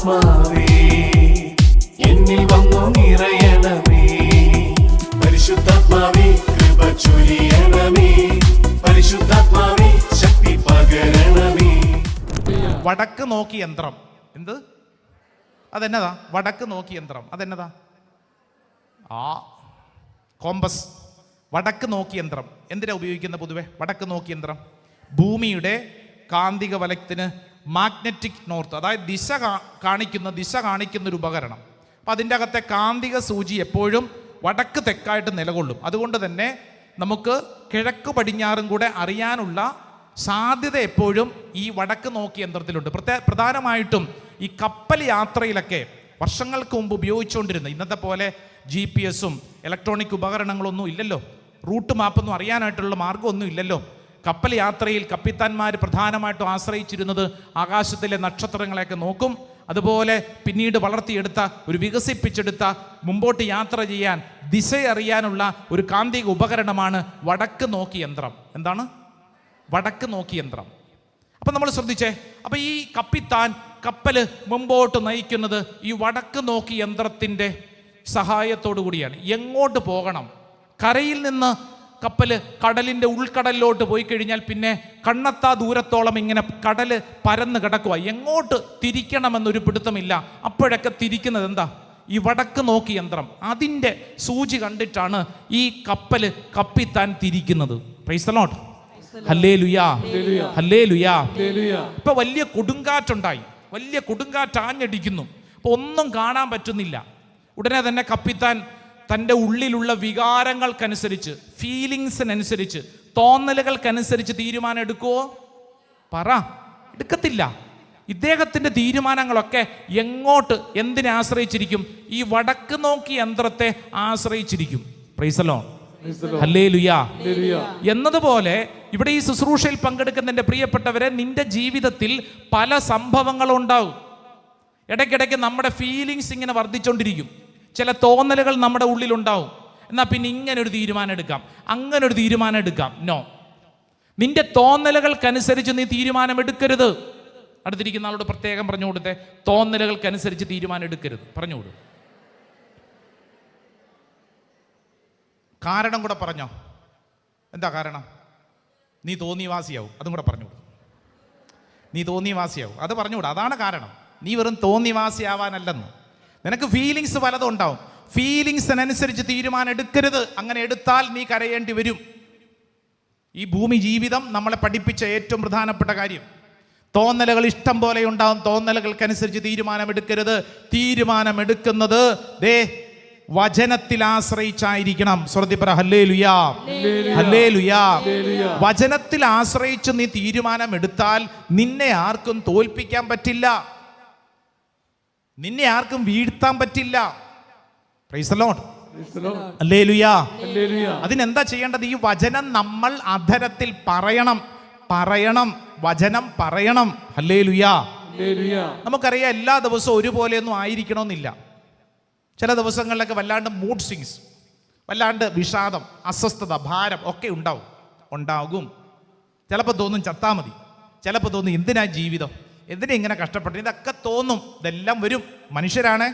ആത്മാവേ എന്നിൽ വന്നു നിറയണമേ. പരിശുദ്ധാത്മാവേ കൃപ ചൊരിയണമേ. പരിശുദ്ധാത്മാവേ ശക്തി പകരണമേ. വടക്ക് നോക്കി യന്ത്രം. എന്ത്? അതെന്നതാ? വടക്ക് നോക്കി യന്ത്രം അതെന്നതാ? കോമ്പസ്. വടക്ക് നോക്കി യന്ത്രം എന്തിനാ ഉപയോഗിക്കുന്നത് പൊതുവെ? വടക്ക് നോക്കി യന്ത്രം ഭൂമിയുടെ കാന്തിക വലയത്തിന് മാഗ്നറ്റിക് നോർത്ത്, അതായത് ദിശ കാണിക്കുന്ന ഒരു ഉപകരണം. അപ്പം അതിൻ്റെ അകത്തെ കാന്തിക സൂചി എപ്പോഴും വടക്ക് തെക്കായിട്ട് നിലകൊള്ളും. അതുകൊണ്ട് തന്നെ നമുക്ക് കിഴക്ക് പടിഞ്ഞാറും കൂടെ അറിയാനുള്ള സാധ്യത എപ്പോഴും ഈ വടക്ക് നോക്കി യന്ത്രത്തിലുണ്ട്. പ്രധാനമായിട്ടും ഈ കപ്പൽ യാത്രയിലൊക്കെ വർഷങ്ങൾക്ക് മുമ്പ് ഉപയോഗിച്ചുകൊണ്ടിരുന്ന, ഇന്നത്തെ പോലെ GPS-ഉം ഇലക്ട്രോണിക് ഉപകരണങ്ങളൊന്നും ഇല്ലല്ലോ, റൂട്ട് മാപ്പൊന്നും അറിയാനായിട്ടുള്ള മാർഗ്ഗമൊന്നും ഇല്ലല്ലോ. കപ്പൽ യാത്രയിൽ കപ്പിത്താന്മാർ പ്രധാനമായിട്ടും ആശ്രയിച്ചിരുന്നത് ആകാശത്തിലെ നക്ഷത്രങ്ങളെയൊക്കെ നോക്കും. അതുപോലെ പിന്നീട് വളർത്തിയെടുത്ത വികസിപ്പിച്ചെടുത്ത മുമ്പോട്ട് യാത്ര ചെയ്യാൻ ദിശ അറിയാനുള്ള ഒരു കാന്തിക ഉപകരണമാണ് വടക്ക് നോക്കി യന്ത്രം. എന്താണ് വടക്ക് നോക്കി യന്ത്രം? അപ്പം നമ്മൾ ശ്രദ്ധിച്ചേ, അപ്പം ഈ കപ്പിത്താൻ കപ്പൽ മുമ്പോട്ട് നയിക്കുന്നത് ഈ വടക്ക് നോക്കി യന്ത്രത്തിൻ്റെ സഹായത്തോടു കൂടിയാണ്. എങ്ങോട്ട് പോകണം? കരയിൽ നിന്ന് കപ്പൽ കടലിൻ്റെ ഉൾക്കടലിലോട്ട് പോയി കഴിഞ്ഞാൽ പിന്നെ കണ്ണെത്താ ദൂരത്തോളം ഇങ്ങനെ കടൽ പരന്ന് കിടക്കുക. എങ്ങോട്ട് തിരിക്കണമെന്നൊരു പിടുത്തമില്ല. അപ്പോഴൊക്കെ തിരിക്കുന്നത് എന്താ? ഈ വടക്ക് നോക്കി യന്ത്രം. അതിൻ്റെ സൂചി കണ്ടിട്ടാണ് ഈ കപ്പിത്താൻ തിരിക്കുന്നത്. Praise the lord. Hallelujah, hallelujah. ഇപ്പൊ വലിയ കൊടുങ്കാറ്റുണ്ടായി, വലിയ കൊടുങ്കാറ്റ് ആഞ്ഞടിക്കുന്നു. അപ്പൊ ഒന്നും കാണാൻ പറ്റുന്നില്ല. ഉടനെ തന്നെ കപ്പിത്താൻ തൻ്റെ ഉള്ളിലുള്ള വികാരങ്ങൾക്കനുസരിച്ച്, ഫീലിങ്സിനനുസരിച്ച്, തോന്നലുകൾക്കനുസരിച്ച് തീരുമാനം എടുക്കുവോ? എടുക്കത്തില്ല. ഇദ്ദേഹത്തിൻ്റെ തീരുമാനങ്ങളൊക്കെ എങ്ങോട്ട്, എന്തിനെ ആശ്രയിച്ചിരിക്കും? ഈ വടക്ക് നോക്കി യന്ത്രത്തെ ആശ്രയിച്ചിരിക്കും. Praise the lord. ഹല്ലേലൂയാ. എന്നതുപോലെ ഇവിടെ ഈ ശുശ്രൂഷയിൽ പങ്കെടുക്കുന്ന എൻ്റെ പ്രിയപ്പെട്ടവരെ, നിന്റെ ജീവിതത്തിൽ പല സംഭവങ്ങളും ഉണ്ടാവും. ഇടയ്ക്കിടയ്ക്ക് നമ്മുടെ ഫീലിങ്സ് ഇങ്ങനെ വർദ്ധിച്ചുകൊണ്ടിരിക്കും. ചില തോന്നലുകൾ നമ്മുടെ ഉള്ളിലുണ്ടാവും. എന്നാൽ പിന്നെ ഇങ്ങനൊരു തീരുമാനം എടുക്കാം, അങ്ങനൊരു തീരുമാനം എടുക്കാം. നോ, നിന്റെ തോന്നലുകൾക്കനുസരിച്ച് നീ തീരുമാനം എടുക്കരുത്. അടുത്തിരിക്കുന്ന ആളോട് പ്രത്യേകം പറഞ്ഞു കൊടുത്തേ, തോന്നലുകൾക്കനുസരിച്ച് തീരുമാനം എടുക്കരുത്. പറഞ്ഞുകൊടു. കാരണം കൂടെ പറഞ്ഞോ. എന്താ കാരണം? നീ തോന്നിവാസിയാവും. അതും കൂടെ പറഞ്ഞുകൂടും. നീ തോന്നിവാസിയാവും, അത് പറഞ്ഞുകൂടാ. അതാണ് കാരണം. നീ വെറും തോന്നിവാസിയാവാനല്ലെന്ന്. നിനക്ക് ഫീലിങ്സ് പലതും ഉണ്ടാവും. ഫീലിങ്സിനനുസരിച്ച് തീരുമാനം എടുക്കരുത്. അങ്ങനെ എടുത്താൽ നീ കരയേണ്ടി വരും. ഈ ഭൂമി ജീവിതം നമ്മളെ പഠിപ്പിച്ച ഏറ്റവും പ്രധാനപ്പെട്ട കാര്യം, തോന്നലുകൾ ഇഷ്ടം പോലെ ഉണ്ടാവും. തോന്നലുകൾക്കനുസരിച്ച് തീരുമാനമെടുക്കരുത്. തീരുമാനമെടുക്കുന്നത് വചനത്തിൽ ആശ്രയിച്ചായിരിക്കണം. ശ്രദ്ധിപ്പറ ഹല്ലേലൂയാ, ഹല്ലേലൂയാ. വചനത്തിൽ ആശ്രയിച്ച് നീ തീരുമാനം എടുത്താൽ നിന്നെ ആർക്കും തോൽപ്പിക്കാൻ പറ്റില്ല, നിന്നെ ആർക്കും വീഴ്ത്താൻ പറ്റില്ല. Praise the lord. ഹല്ലേലൂയാ. അതിനെന്താ ചെയ്യേണ്ടത്? ഈ വചനം നമ്മൾ അധരത്തിൽ പറയണം. വചനം പറയണം. ഹല്ലേലൂയാ. നമുക്കറിയാം, എല്ലാ ദിവസവും ഒരുപോലെയൊന്നും ആയിരിക്കണമെന്നില്ല. ചില ദിവസങ്ങളിലൊക്കെ വല്ലാണ്ട് മൂഡ് സ്വിങ്സ്, വല്ലാണ്ട് വിഷാദം, അസ്വസ്ഥത, ഭാരം ഒക്കെ ഉണ്ടാകും. ചിലപ്പോൾ തോന്നും ചത്താ മതി, ചിലപ്പോൾ തോന്നും എന്തിനാ ജീവിതം, എന്തിനാ ഇങ്ങനെ കഷ്ടപ്പെട്ടു, ഇതൊക്കെ തോന്നും. ഇതെല്ലാം വരും. മനുഷ്യരാണ്.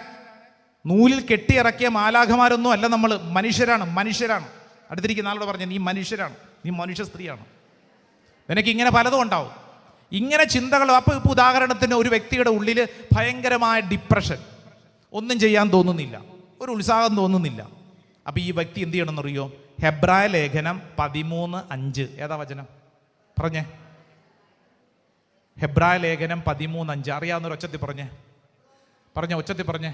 നൂലിൽ കെട്ടിയിറക്കിയ മാലാഖമാരൊന്നും അല്ല നമ്മൾ. മനുഷ്യരാണ്. അടുത്തിരിക്കുന്ന ആളോട് പറഞ്ഞു, നീ മനുഷ്യരാണ്, നീ മനുഷ്യ സ്ത്രീയാണ്. നിനക്കിങ്ങനെ പലതും ഉണ്ടാവും, ഇങ്ങനെ ചിന്തകൾ. അപ്പോൾ ഇപ്പോൾ ഉദാഹരണത്തിന് ഒരു വ്യക്തിയുടെ ഉള്ളിൽ ഭയങ്കരമായ ഡിപ്രഷൻ, ഒന്നും ചെയ്യാൻ തോന്നുന്നില്ല, ഒരു ഉത്സാഹം തോന്നുന്നില്ല. അപ്പോൾ ഈ വ്യക്തി എന്ത് ചെയ്യണമെന്നറിയോ? ഹെബ്രായ ലേഖനം 13:5. ഏതാ വചനം? പറഞ്ഞേ. ഹെബ്രായ ലേഖനം 13:5. അറിയാവുന്നൊരു ഒച്ചത്തിൽ പറഞ്ഞേ. ഒച്ചത്തിൽ പറഞ്ഞേ.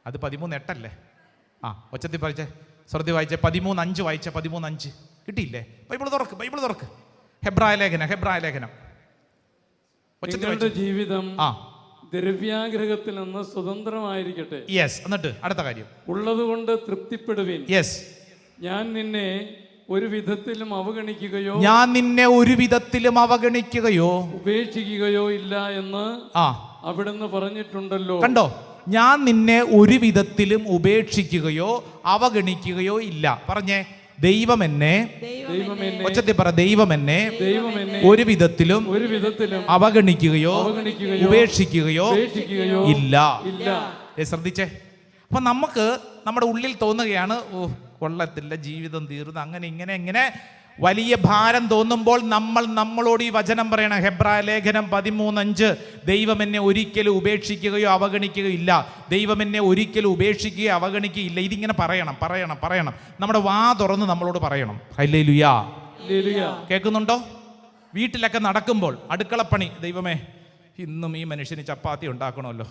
അത് 13:8 ഒച്ചത്തിൽ പഠിച്ചേ. ശ്രദ്ധ വായിച്ചേ. 13:5 വായിച്ചേ. 13:5 കിട്ടിയില്ലേ? ബൈബിൾ തുറക്ക്. ഹെബ്രായ ലേഖനം. നിങ്ങളുടെ ജീവിതം ദ്രവ്യാഗ്രഹത്തിൽ നിന്ന് സ്വതന്ത്രമായിരിക്കട്ടെ. യെസ്. എന്നിട്ട് അടുത്ത കാര്യം, ഉള്ളതുകൊണ്ട് തൃപ്തിപ്പെടുവിൻ. യെസ്. ഞാൻ നിന്നെ ഒരു വിധത്തിലും അവഗണിക്കുകയോ ഉപേക്ഷിക്കുകയോ ഇല്ല എന്ന് അവിടുന്ന് പറഞ്ഞിട്ടുണ്ടല്ലോ. കണ്ടോ? ഞാൻ നിന്നെ ഒരു വിധത്തിലും ഉപേക്ഷിക്കുകയോ അവഗണിക്കുകയോ ഇല്ല. പറഞ്ഞേ. ദൈവം എന്നെ ഒച്ചത്തിൽ പറ, ദൈവം എന്നെ ഒരു വിധത്തിലും അവഗണിക്കുകയോ ഉപേക്ഷിക്കുകയോ ഇല്ല. ശ്രദ്ധിച്ചേ. അപ്പൊ നമുക്ക് നമ്മുടെ ഉള്ളിൽ തോന്നുകയാണ്, ഓ കൊള്ളത്തില്ല, ജീവിതം തീർന്നു, അങ്ങനെ ഇങ്ങനെ വലിയ ഭാരം തോന്നുമ്പോൾ നമ്മൾ നമ്മളോട് ഈ വചനം പറയണം. ഹെബ്രായ ലേഖനം 13:5, ദൈവം എന്നെ ഒരിക്കലും ഉപേക്ഷിക്കുകയോ അവഗണിക്കുകയോ ഇല്ല. ദൈവം എന്നെ ഒരിക്കലും ഉപേക്ഷിക്കുകയോ അവഗണിക്കുകയില്ല. ഇതിങ്ങനെ പറയണം. നമ്മുടെ വാ തുറന്ന് നമ്മളോട് പറയണം. ഹല്ലേലൂയ. കേൾക്കുന്നുണ്ടോ? വീട്ടിലൊക്കെ നടക്കുമ്പോൾ അടുക്കളപ്പണി, ദൈവമേ ഇന്നും ഈ മനുഷ്യന് ചപ്പാത്തി ഉണ്ടാക്കണമല്ലോ.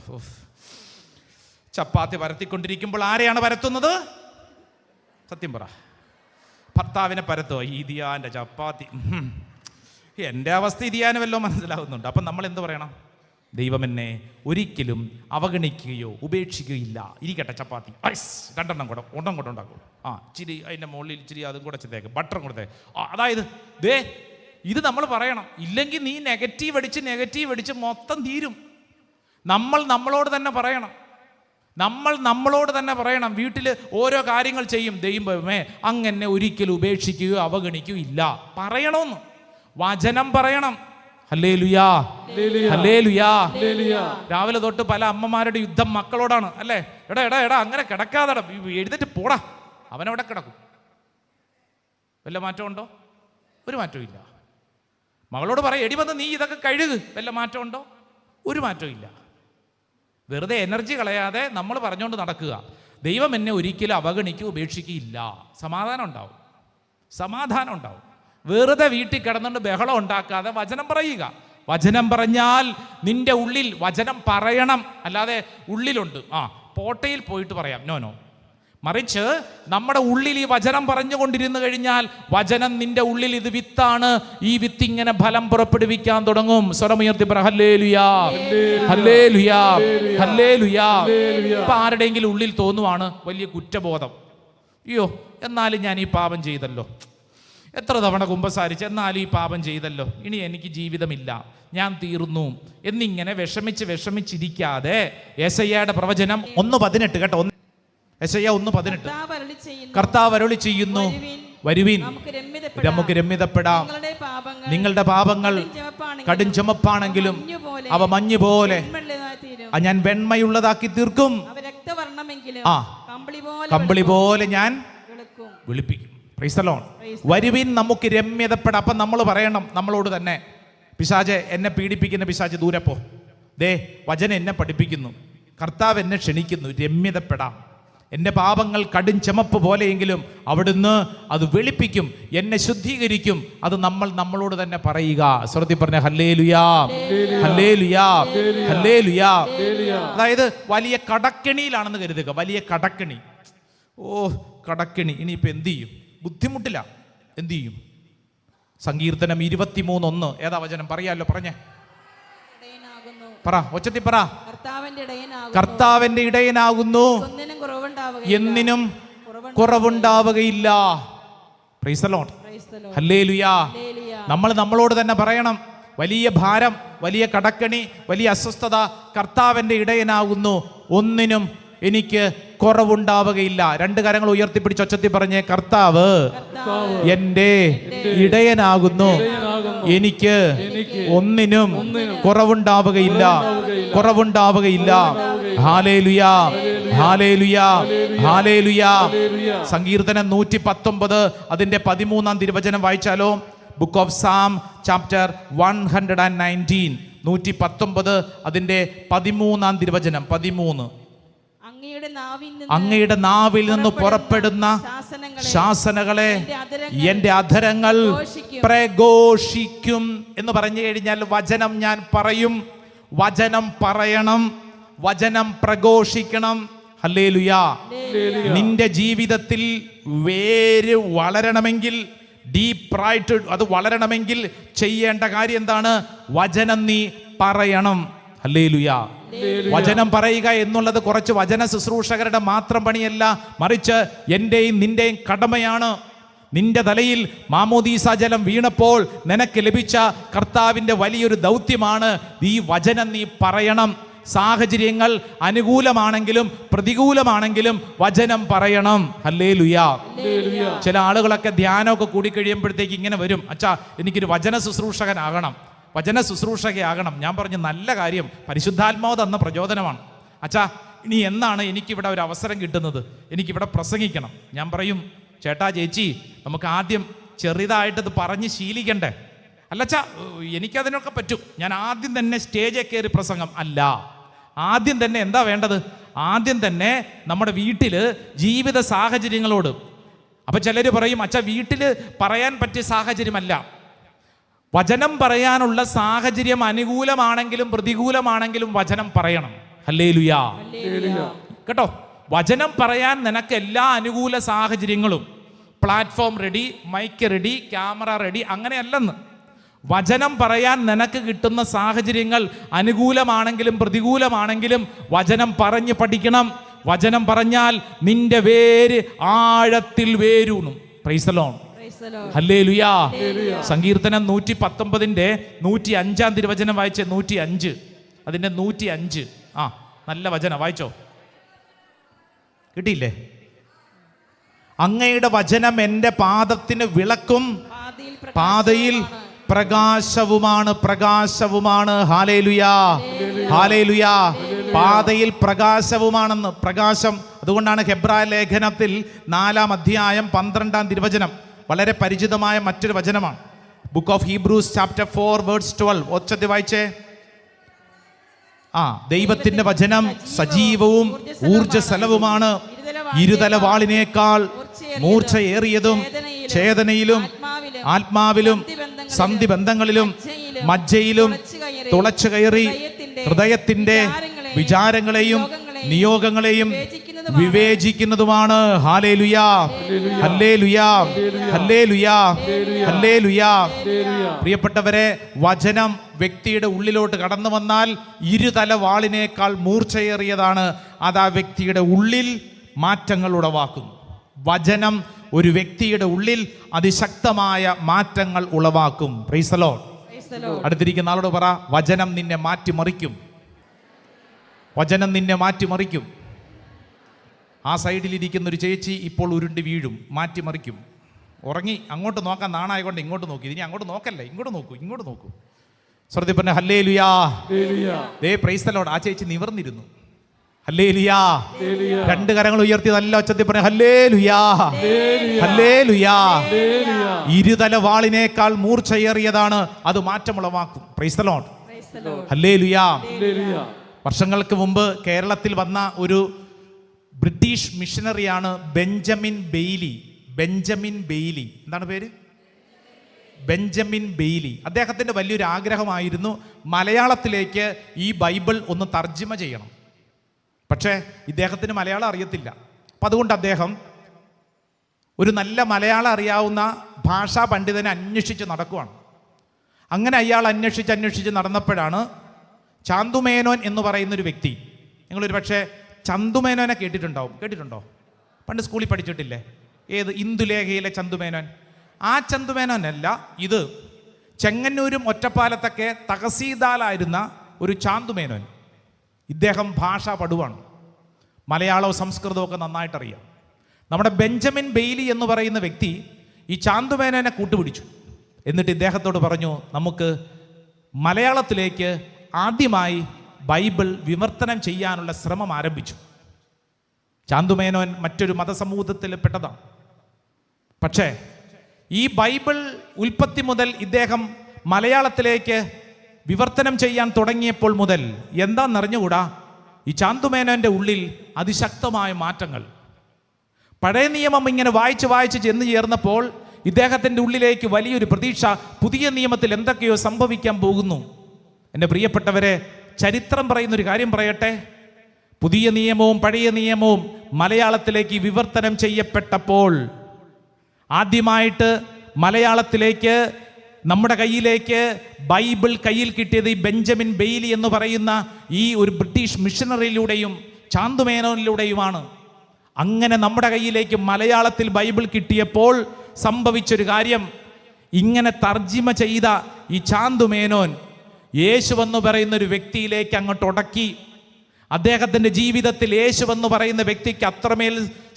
ചപ്പാത്തി പരത്തിക്കൊണ്ടിരിക്കുമ്പോൾ ആരെയാണ് പരത്തുന്നത്? സത്യം പറ. ഭർത്താവിനെ പരത്തോ? ഇതിയാൻ്റെ ചപ്പാത്തി. എൻ്റെ അവസ്ഥ ഇതിയാന് വല്ലോ മനസ്സിലാവുന്നുണ്ട്. അപ്പം നമ്മൾ എന്ത് പറയണം? ദൈവം എന്നെ ഒരിക്കലും അവഗണിക്കുകയോ ഉപേക്ഷിക്കുകയില്ല. ഇരിക്കട്ടെ ചപ്പാത്തി, രണ്ടെണ്ണം കൂടെ ഉണ്ടാക്കും. ഇച്ചിരി അതിൻ്റെ മുകളിൽ ഇച്ചിരി അതും കൂടെ ചെയ്തേക്ക്, ബട്ടറും കൊടുത്തേ. അതായത് ഇത് നമ്മൾ പറയണം. ഇല്ലെങ്കിൽ നീ നെഗറ്റീവ് അടിച്ച് മൊത്തം തീരും. നമ്മൾ നമ്മളോട് തന്നെ പറയണം. വീട്ടിൽ ഓരോ കാര്യങ്ങൾ ചെയ്യും. ദൈവമേ അങ്ങനെ ഒരിക്കലും ഉപേക്ഷിക്കുകയോ അവഗണിക്കുകയോ ഇല്ല. പറയണമെന്ന് വചനം പറയണം. ഹല്ലേലൂയാ, ഹല്ലേലൂയാ. രാവിലെ തൊട്ട് പല അമ്മമാരുടെ യുദ്ധം മക്കളോടാണ് അല്ലേ. എടാ അങ്ങനെ കിടക്കാതെ എഴുന്നേറ്റ് പോടാ. അവനവിടെ കിടക്കും. വല്ല മാറ്റമുണ്ടോ? ഒരു മാറ്റവും ഇല്ല. മകളോട് പറയും, എടി വന്ന് നീ ഇതൊക്കെ കഴുക്. വല്ല മാറ്റമുണ്ടോ? ഒരു മാറ്റവും ഇല്ല. വെറുതെ എനർജി കളയാതെ നമ്മൾ പറഞ്ഞുകൊണ്ട് നടക്കുക. ദൈവം എന്നെ ഒരിക്കലും അവഗണിക്കുക ഉപേക്ഷിക്കുകയില്ല. സമാധാനം ഉണ്ടാവും. വെറുതെ വീട്ടിൽ കിടന്നുകൊണ്ട് ബഹളം ഉണ്ടാക്കാതെ വചനം പറയുക. വചനം പറഞ്ഞാൽ നിന്റെ ഉള്ളിൽ വചനം പറയണം. അല്ലാതെ ഉള്ളിലുണ്ട് പോട്ടയിൽ പോയിട്ട് പറയാം, നോ. മറിച്ച് നമ്മുടെ ഉള്ളിൽ ഈ വചനം പറഞ്ഞുകൊണ്ടിരുന്നു കഴിഞ്ഞാൽ വചനം നിന്റെ ഉള്ളിൽ ഇത് വിത്താണ്. ഈ വിത്ത് ഇങ്ങനെ ഫലം പുറപ്പെടുവിക്കാൻ തുടങ്ങും. സ്വരമുയർത്തി പറ ഹല്ലേലൂയാ, ഹല്ലേലൂയാ, ഹല്ലേലൂയാ. ഇപ്പൊ ആരുടെയെങ്കിലും ഉള്ളിൽ തോന്നുവാണ് വലിയ കുറ്റബോധം. അയ്യോ എന്നാലും ഞാൻ ഈ പാപം ചെയ്തല്ലോ, എത്ര തവണ കുമ്പസാരിച്ച്, എന്നാലും ഈ പാപം ചെയ്തല്ലോ, ഇനി എനിക്ക് ജീവിതമില്ല, ഞാൻ തീർന്നു എന്നിങ്ങനെ വിഷമിച്ചിരിക്കാതെ യെശയ്യായുടെ പ്രവചനം 1:18 കേട്ടോ. യെശയ്യാ 1:18, കർത്താവ് അരുളി ചെയ്യുന്നു, വരുവിൻ നമുക്ക് രമ്യതപ്പെടാം. നിങ്ങളുടെ പാപങ്ങൾ കടും ചുമപ്പാണെങ്കിലും അവ മഞ്ഞ് പോലെ ഞാൻ വെണ്മയുള്ളതാക്കി തീർക്കും. കമ്പിളി പോലെ ഞാൻ വെളുപ്പിക്കും. Price the Lord. വരുവിൻ നമുക്ക് രമ്യതപ്പെടാം. അപ്പം നമ്മൾ പറയണം നമ്മളോട് തന്നെ, പിശാചേ എന്നെ പീഡിപ്പിക്കുന്ന പിശാച് ദൂരെ പോ. വചനം എന്നെ പഠിപ്പിക്കുന്നു, കർത്താവ് എന്നെ ക്ഷണിക്കുന്നു, രമ്യതപ്പെടാം. എൻ്റെ പാപങ്ങൾ കടും ചുമപ്പ് പോലെയെങ്കിലും അവിടുന്ന് അത് വെളുപ്പിക്കും, എന്നെ ശുദ്ധീകരിക്കും. അത് നമ്മളോട് തന്നെ പറയുക. സ്വർത്തി പറഞ്ഞ ഹല്ലേലൂയാ, ഹല്ലേലൂയാ, ഹല്ലേലൂയാ. അതായത് വലിയ കടക്കെണിയിലാണെന്ന് കരുതുക. വലിയ കടക്കെണി. കടക്കെണി. ഇനിയിപ്പോൾ എന്ത് ചെയ്യും? ബുദ്ധിമുട്ടില്ല. എന്ത് ചെയ്യും? സങ്കീർത്തനം 23:1 ഏതാ വചനം? പറയാലോ, പറഞ്ഞേ പറ, ഒച്ചത്തി പറ. കർത്താവിന്റെ ഇടയനാകുന്നു, എന്നിനും കുറവുണ്ടാവുകയില്ല. പ്രൈസ് ദി ലോർഡ്, ഹല്ലേലൂയാ. നമ്മളോട് തന്നെ പറയണം, വലിയ ഭാരം, വലിയ കടക്കണി, വലിയ അസ്വസ്ഥത, കർത്താവിന്റെ ഇടയനാകുന്നു, ഒന്നിനും എനിക്ക് കുറവുണ്ടാവുകയില്ല. 2 കരങ്ങൾ ഉയർത്തിപ്പിടിച്ച് ഒച്ചത്തി പറഞ്ഞേ, കർത്താവ് എൻ്റെ ഇടയനാകുന്നു, എനിക്ക് ഒന്നിനും കുറവുണ്ടാവുകയില്ല. ഹല്ലേലൂയാ, ഹല്ലേലൂയാ, ഹല്ലേലൂയാ. സങ്കീർത്തനം 119 അതിന്റെ 13-ാം തിരുവചനം വായിച്ചാലോ? ബുക്ക് ഓഫ് സാം ചാപ്റ്റർ 119 119 അതിന്റെ 13-ാം തിരുവചനം 13. അങ്ങയുടെ നാവിൽ നിന്ന് പുറപ്പെടുന്ന ശാസനകളെ എന്റെ അധരങ്ങൾ പ്രഘോഷിക്കും എന്ന് പറഞ്ഞു കഴിഞ്ഞാൽ വചനം ഞാൻ പറയും, വചനം പറയണം, വചനം പ്രഘോഷിക്കണം. ഹല്ലേലൂയാ. നിന്റെ ജീവിതത്തിൽ വേര് വളരണമെങ്കിൽ, ഡീപ്പായിട്ട് അത് വളരണമെങ്കിൽ ചെയ്യേണ്ട കാര്യം എന്താണ്? വചനം നീ പറയണം. ഹല്ലേലൂയാ. വചനം പറയുക എന്നുള്ളത് കുറച്ച് വചന ശുശ്രൂഷകരുടെ മാത്രം പണിയല്ല, മറിച്ച് എന്റെയും നിന്റെയും കടമയാണ്. നിന്റെ തലയിൽ മാമോദീസ ജലം വീണപ്പോൾ നിനക്ക് ലഭിച്ച കർത്താവിന്റെ വലിയൊരു ദൗത്യമാണ് ഈ വചനം നീ പറയണം. സാഹചര്യങ്ങൾ അനുകൂലമാണെങ്കിലും പ്രതികൂലമാണെങ്കിലും വചനം പറയണം. ഹല്ലേലൂയാ. ചില ആളുകളൊക്കെ ധ്യാനമൊക്കെ കൂടി കഴിയുമ്പോഴത്തേക്ക് ഇങ്ങനെ വരും, അച്ഛാ എനിക്കൊരു വചന ശുശ്രൂഷകനാകണം, വചന ശുശ്രൂഷകയാകണം. ഞാൻ പറഞ്ഞു നല്ല കാര്യം, പരിശുദ്ധാത്മാവ് തന്ന പ്രചോദനമാണ്. അച്ഛാ ഇനി എന്നാണ് എനിക്കിവിടെ ഒരു അവസരം കിട്ടുന്നത്, എനിക്കിവിടെ പ്രസംഗിക്കണം. ഞാൻ പറയും ചേട്ടാ ചേച്ചി നമുക്ക് ആദ്യം ചെറുതായിട്ടത് പറഞ്ഞ് ശീലിക്കണ്ടേ. അല്ലച്ചാ എനിക്കതിനൊക്കെ പറ്റും, ഞാൻ ആദ്യം തന്നെ സ്റ്റേജിൽ കയറി പ്രസംഗം അല്ല. ആദ്യം തന്നെ എന്താ വേണ്ടത്? ആദ്യം തന്നെ നമ്മുടെ വീട്ടിൽ ജീവിത സാഹചര്യങ്ങളോട്. അപ്പം ചിലർ പറയും അച്ഛാ വീട്ടിൽ പറയാൻ പറ്റിയ സാഹചര്യമല്ല, വചനം പറയാനുള്ള സാഹചര്യം അനുകൂലമാണെങ്കിലും പ്രതികൂലമാണെങ്കിലും വചനം പറയണം. ഹല്ലേലൂയാ കേട്ടോ. വചനം പറയാൻ നിനക്ക് എല്ലാ അനുകൂല സാഹചര്യങ്ങളും, platform ready, mic ready, camera ready, അങ്ങനെയല്ലെന്ന്. വചനം പറയാൻ നിനക്ക് കിട്ടുന്ന സാഹചര്യങ്ങൾ അനുകൂലമാണെങ്കിലും പ്രതികൂലമാണെങ്കിലും വചനം പറഞ്ഞ് പഠിക്കണം. വചനം പറഞ്ഞാൽ നിന്റെ വേര് ആഴത്തിൽ വേരൂണും. Praise the lord. ഹല്ലേലൂയാ. സങ്കീർത്തനം 119 105 തിരുവചനം വായിച്ചേ. 105 അതിന്റെ 105. ആ നല്ല വചനം വായിച്ചോ. കിട്ടിയില്ലേ? അങ്ങയുടെ വചനം എൻ്റെ പാദത്തിന് വിളക്കും പാതയിൽ പ്രകാശവുമാണ്. പ്രകാശവുമാണ്. ഹല്ലേലൂയാ. ഹല്ലേലൂയാ. പാതയിൽ പ്രകാശവുമാണെന്ന്. പ്രകാശം. അതുകൊണ്ടാണ് ഹെബ്രായ ലേഖനത്തിൽ 4-ാം അധ്യായം 12-ാം തിരുവചനം വളരെ പരിചിതമായ മറ്റൊരു വചനമാണ്. Book of Hebrews chapter 4 verse 12 ഒച്ചത്തിൽ വായിച്ചേ. ദൈവത്തിന്റെ വചനം സജീവവും ഊർജ്ജസ്വലവുമാണ്, ഇരുതല വാളിനേക്കാൾ മൂർച്ചയേറിയതും ചേതനയിലും ആത്മാവിലും സന്ധിബന്ധങ്ങളിലും മജ്ജയിലും തുളച്ചു കയറി ഹൃദയത്തിന്റെ വിചാരങ്ങളെയും നിയോഗങ്ങളെയും വിവേചിക്കുന്നതുമാണ്. ഹല്ലേലൂയാ. ഹല്ലേലൂയാ. ഹല്ലേലൂയാ. ഹല്ലേലൂയാ. പ്രിയപ്പെട്ടവരെ, വചനം വ്യക്തിയുടെ ഉള്ളിലോട്ട് കടന്നു വന്നാൽ ഇരുതല വാളിനേക്കാൾ മൂർച്ചയേറിയതാണ്. അത് ആ വ്യക്തിയുടെ ഉള്ളിൽ മാറ്റങ്ങൾ ഉളവാക്കും. വചനം ഒരു വ്യക്തിയുടെ ഉള്ളിൽ അതിശക്തമായ മാറ്റങ്ങൾ ഉളവാക്കും. Price the Lord. അടുത്തിരിക്കുന്ന ആളോട് പറ, വചനം നിന്നെ മാറ്റിമറിക്കും. വചനം നിന്നെ മാറ്റിമറിക്കും. ആ സൈഡിലിരിക്കുന്ന ഒരു ചേച്ചി ഇപ്പോൾ ഉരുണ്ട് വീഴും, മാറ്റിമറിക്കും. ഉറങ്ങി, അങ്ങോട്ട് നോക്കാൻ നാണായകൊണ്ട് ഇങ്ങോട്ട് നോക്കി. ഇനി അങ്ങോട്ട് നോക്കല്ലേ, ഇങ്ങോട്ട് നോക്കൂ, ഇങ്ങോട്ട് നോക്കൂ. സ്വർഗ്ഗത്തിൽ പറഞ്ഞ ഹല്ലേലൂയാ. ദേ പ്രൈസ് ദി ലോർഡ്. ആ ചേച്ചി നിവർന്നിരുന്നു. ഹല്ലേലൂയാ. 2 കരങ്ങൾ ഉയർത്തി നല്ല ഒച്ചത്തിൽ പറഞ്ഞ ഹല്ലേലൂയാ. ഹല്ലേലൂയാ. ഇരുതല വാളിനേക്കാൾ മൂർച്ചയേറിയതാണ്, അത് മാറ്റമുളവാക്കും. Praise the lord. ഹല്ലേലൂയാ. വർഷങ്ങൾക്ക് മുമ്പ് കേരളത്തിൽ വന്ന ഒരു ബ്രിട്ടീഷ് മിഷനറിയാണ് ബെഞ്ചമിൻ ബെയ്ലി. Benjamin Bailey. എന്താണ് പേര്? Benjamin Bailey. അദ്ദേഹത്തിൻ്റെ വലിയൊരു ആഗ്രഹമായിരുന്നു മലയാളത്തിലേക്ക് ഈ ബൈബിൾ ഒന്ന് തർജ്ജിമ ചെയ്യണം. പക്ഷേ ഇദ്ദേഹത്തിന് മലയാളം അറിയത്തില്ല. അപ്പം അതുകൊണ്ട് അദ്ദേഹം ഒരു നല്ല മലയാളം അറിയാവുന്ന ഭാഷാ പണ്ഡിതനെ അന്വേഷിച്ച് നടക്കുവാണ്. അങ്ങനെ അയാൾ അന്വേഷിച്ച് നടന്നപ്പോഴാണ് ചാന്തുമേനോൻ എന്ന് പറയുന്നൊരു വ്യക്തി. നിങ്ങളൊരു പക്ഷേ ചന്തുമേനോനെ കേട്ടിട്ടുണ്ടോ? പണ്ട് സ്കൂളിൽ പഠിച്ചിട്ടില്ലേ? ഏത്? ഇന്ദുലേഖയിലെ ചന്തുമേനോൻ. ആ ചന്തുമേനോനല്ല ഇത്. ചെങ്ങന്നൂരും ഒറ്റപ്പാലത്തൊക്കെ തഹസീൽദാറായിരുന്ന ഒരു ചാന്തുമേനോൻ. ഇദ്ദേഹം ഭാഷാ പടുവാണ്. മലയാളവും സംസ്കൃതവും ഒക്കെ നന്നായിട്ടറിയാം. നമ്മുടെ ബെഞ്ചമിൻ ബെയ്ലി എന്ന് പറയുന്ന വ്യക്തി ഈ ചാന്തുമേനോനെ കൂട്ടുപിടിച്ചു. എന്നിട്ട് ഇദ്ദേഹത്തോട് പറഞ്ഞു, നമുക്ക് മലയാളത്തിലേക്ക് ആദ്യമായി ബൈബിൾ വിവർത്തനം ചെയ്യാനുള്ള ശ്രമം ആരംഭിച്ചു. ചാന്തുമേനോൻ മറ്റൊരു മതസമൂഹത്തിൽ പെട്ടതാണ്. പക്ഷേ ഈ ബൈബിൾ ഉൽപ്പത്തി മുതൽ ഇദ്ദേഹം മലയാളത്തിലേക്ക് വിവർത്തനം ചെയ്യാൻ തുടങ്ങിയപ്പോൾ മുതൽ എന്താണെന്നറിഞ്ഞുകൂടാ, ഈ ചാന്തുമേനോൻ്റെ ഉള്ളിൽ അതിശക്തമായ മാറ്റങ്ങൾ. പഴയ നിയമം ഇങ്ങനെ വായിച്ച് ചെന്ന് ചേർന്നപ്പോൾ ഇദ്ദേഹത്തിൻ്റെ ഉള്ളിലേക്ക് വലിയൊരു പ്രതീക്ഷ, പുതിയ നിയമത്തിൽ എന്തൊക്കെയോ സംഭവിക്കാൻ പോകുന്നു. എൻ്റെ പ്രിയപ്പെട്ടവരെ, ചരിത്രം പറയുന്നൊരു കാര്യം പറയട്ടെ. പുതിയ നിയമവും പഴയ നിയമവും മലയാളത്തിലേക്ക് വിവർത്തനം ചെയ്യപ്പെട്ടപ്പോൾ ആദ്യമായിട്ട് മലയാളത്തിലേക്ക് നമ്മുടെ കയ്യിലേക്ക് ബൈബിൾ കയ്യിൽ കിട്ടിയത് ഈ ബെഞ്ചമിൻ ബെയ്ലി എന്ന് പറയുന്ന ഈ ഒരു ബ്രിട്ടീഷ് മിഷനറിയിലൂടെയും ചാന്തുമേനോനിലൂടെയുമാണ്. അങ്ങനെ നമ്മുടെ കയ്യിലേക്ക് മലയാളത്തിൽ ബൈബിൾ കിട്ടിയപ്പോൾ സംഭവിച്ചൊരു കാര്യം, ഇങ്ങനെ തർജിമ ചെയ്ത ഈ ചാന്തുമേനോൻ യേശു എന്ന് പറയുന്ന ഒരു വ്യക്തിയിലേക്ക് അങ്ങോട്ട് ഉടക്കി അദ്ദേഹത്തിൻ്റെ ജീവിതത്തിൽ യേശു എന്ന് പറയുന്ന വ്യക്തിക്ക് അത്രമേൽ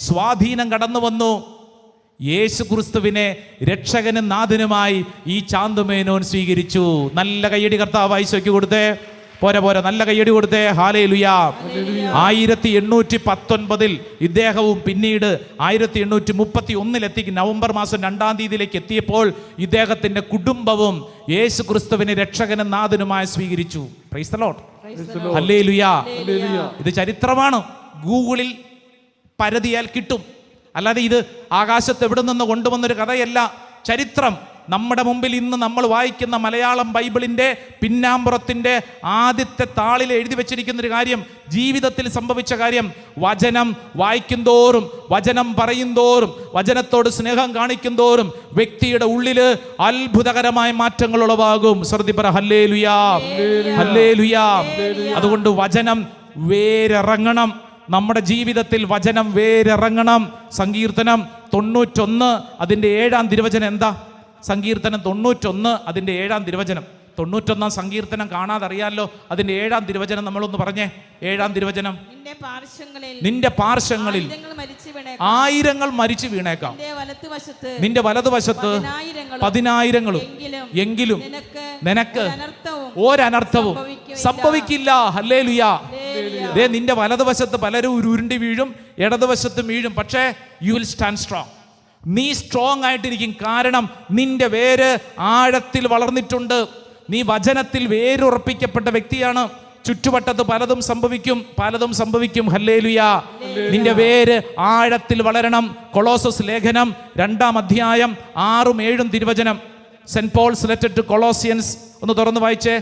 സ്വാധീനം കടന്നു വന്നു. യേശു ക്രിസ്തുവിനെ രക്ഷകനും നാഥനുമായി ഈ ചാന്തുമേനോൻ സ്വീകരിച്ചു. നല്ല കയ്യടി കർത്താവായി ഈശോയ്ക്ക് കൊടുത്തേ. പോരെ നല്ല കയ്യടി കൊടുത്തേ. ഹല്ലേലൂയ. 1819 ഇദ്ദേഹവും പിന്നീട് 1831 നവംബർ മാസം 2-ാം തീയതിയിലേക്ക് എത്തിയപ്പോൾ ഇദ്ദേഹത്തിന്റെ കുടുംബവും യേശു ക്രിസ്തുവിനെ രക്ഷകനും നാഥനുമായി സ്വീകരിച്ചു. Price the Lord. ഹല്ലേലൂയ. ഇത് ചരിത്രമാണ്. ഗൂഗിളിൽ പരതിയാൽ കിട്ടും. അല്ലാതെ ഇത് ആകാശത്ത് എവിടെ നിന്ന് കൊണ്ടുവന്നൊരു കഥയല്ല. ചരിത്രം നമ്മുടെ മുമ്പിൽ ഇന്ന് നമ്മൾ വായിക്കുന്ന മലയാളം ബൈബിളിൻ്റെ പിന്നാമ്പുറത്തിൻ്റെ ആദ്യത്തെ താളിൽ എഴുതി വെച്ചിരിക്കുന്നൊരു കാര്യം, ജീവിതത്തിൽ സംഭവിച്ച കാര്യം. വചനം വായിക്കും തോറും, വചനം പറയും തോറും, വചനത്തോട് സ്നേഹം കാണിക്കും തോറും വ്യക്തിയുടെ ഉള്ളിൽ അത്ഭുതകരമായ മാറ്റങ്ങൾ ഉളവാകും. ശ്രദ്ധിപ്പറ ഹല്ലേലൂയാ, ഹല്ലേലൂയാ. അതുകൊണ്ട് വചനം വേരിറങ്ങണം. നമ്മുടെ ജീവിതത്തിൽ വചനം വേരിറങ്ങണം. സങ്കീർത്തനം 91 അതിൻ്റെ 7-ാം തിരുവചനം എന്താ? സങ്കീർത്തനം 91 അതിൻ്റെ 7-ാം തിരുവചനം. 91-ാം സങ്കീർത്തനം കാണാതറിയാലോ. അതിൻ്റെ 7-ാം തിരുവചനം നമ്മളൊന്ന് പറഞ്ഞേ. 7-ാം തിരുവചനം. നിന്റെ പാർശ്വങ്ങളിൽ ആയിരങ്ങൾ മരിച്ചു വീണേക്കാം, നിന്റെ വലതുവശത്ത് 10,000 എങ്കിലും നിനക്ക് ഒരനർത്ഥവും സംഭവിക്കില്ല. ഹല്ലേലൂയാ. ദേ, നിന്റെ വലതുവശത്ത് പലരും ഉരുണ്ടി വീഴും, ഇടതുവശത്ത് വീഴും, പക്ഷേ യു വിൽ സ്റ്റാൻഡ് സ്ട്രോങ്. നീ സ്ട്രോങ് ആയിട്ടിരിക്കും. കാരണം നിന്റെ വേര് ആഴത്തിൽ വളർന്നിട്ടുണ്ട്. നീ വചനത്തിൽ വേരുറപ്പിക്കപ്പെട്ട വ്യക്തിയാണ്. ചുറ്റുവട്ടത്ത് പലതും സംഭവിക്കും. ഹല്ലേലൂയാ. നിന്റെ വേര് ആഴത്തിൽ വളരണം. കൊളോസസ് ലേഖനം 2-ാം അധ്യായം 6-7 തിരുവചനം. സെന്റ് പോൾസ് ലെറ്റർ ടു കൊളോസിയൻസ് ഒന്ന് തുറന്ന് വായിച്ചേ.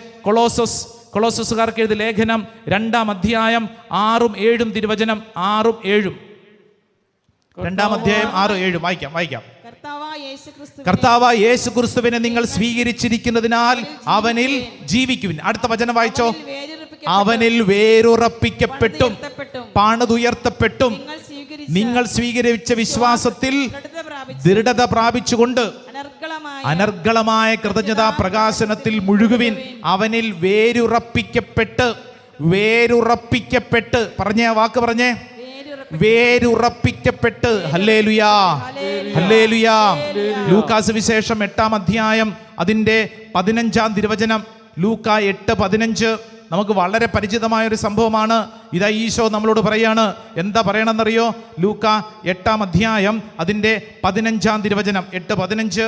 കൊളോസസുകാർക്ക് എഴുതിയ ലേഖനം 2-ാം അധ്യായം 6-7 തിരുവചനം. 6-7 2-ാം അധ്യായം 6-7 വായിക്കാം. കർത്താവായ യേശു ക്രിസ്തുവിനെ നിങ്ങൾ സ്വീകരിച്ചിരിക്കുന്നതിനാൽ അവനിൽ ജീവിക്കുവിൻ. അടുത്ത വചനം വായിച്ചോ. അവനിൽ വേരുറപ്പിക്കപ്പെട്ടും പണിതുയർത്തപ്പെട്ടും നിങ്ങൾ സ്വീകരിച്ച വിശ്വാസത്തിൽ ദൃഢത പ്രാപിച്ചുകൊണ്ട് അനർഗളമായ കൃതജ്ഞതാ പ്രകാശനത്തിൽ മുഴുകുവിൻ. അവനിൽ വേരുറപ്പിക്കപ്പെട്ട് പറഞ്ഞേ, വാക്ക് പറഞ്ഞേ, വേരുറപ്പിക്കപ്പെട്ട്. ഹല്ലേലൂയാ, ഹല്ലേലൂയാ. ലൂക്കാ സുവിശേഷം 8-ാം അധ്യായം അതിൻ്റെ 15-ാം തിരുവചനം. ലൂക്കാ 8:15 നമുക്ക് വളരെ പരിചിതമായ ഒരു സംഭവമാണ്. ഇതാ ഈശോ നമ്മളോട് പറയാണ്. എന്താ പറയണമെന്നറിയോ? ലൂക്കാ 8-ാം അധ്യായം അതിൻ്റെ 15-ാം തിരുവചനം. 8:15.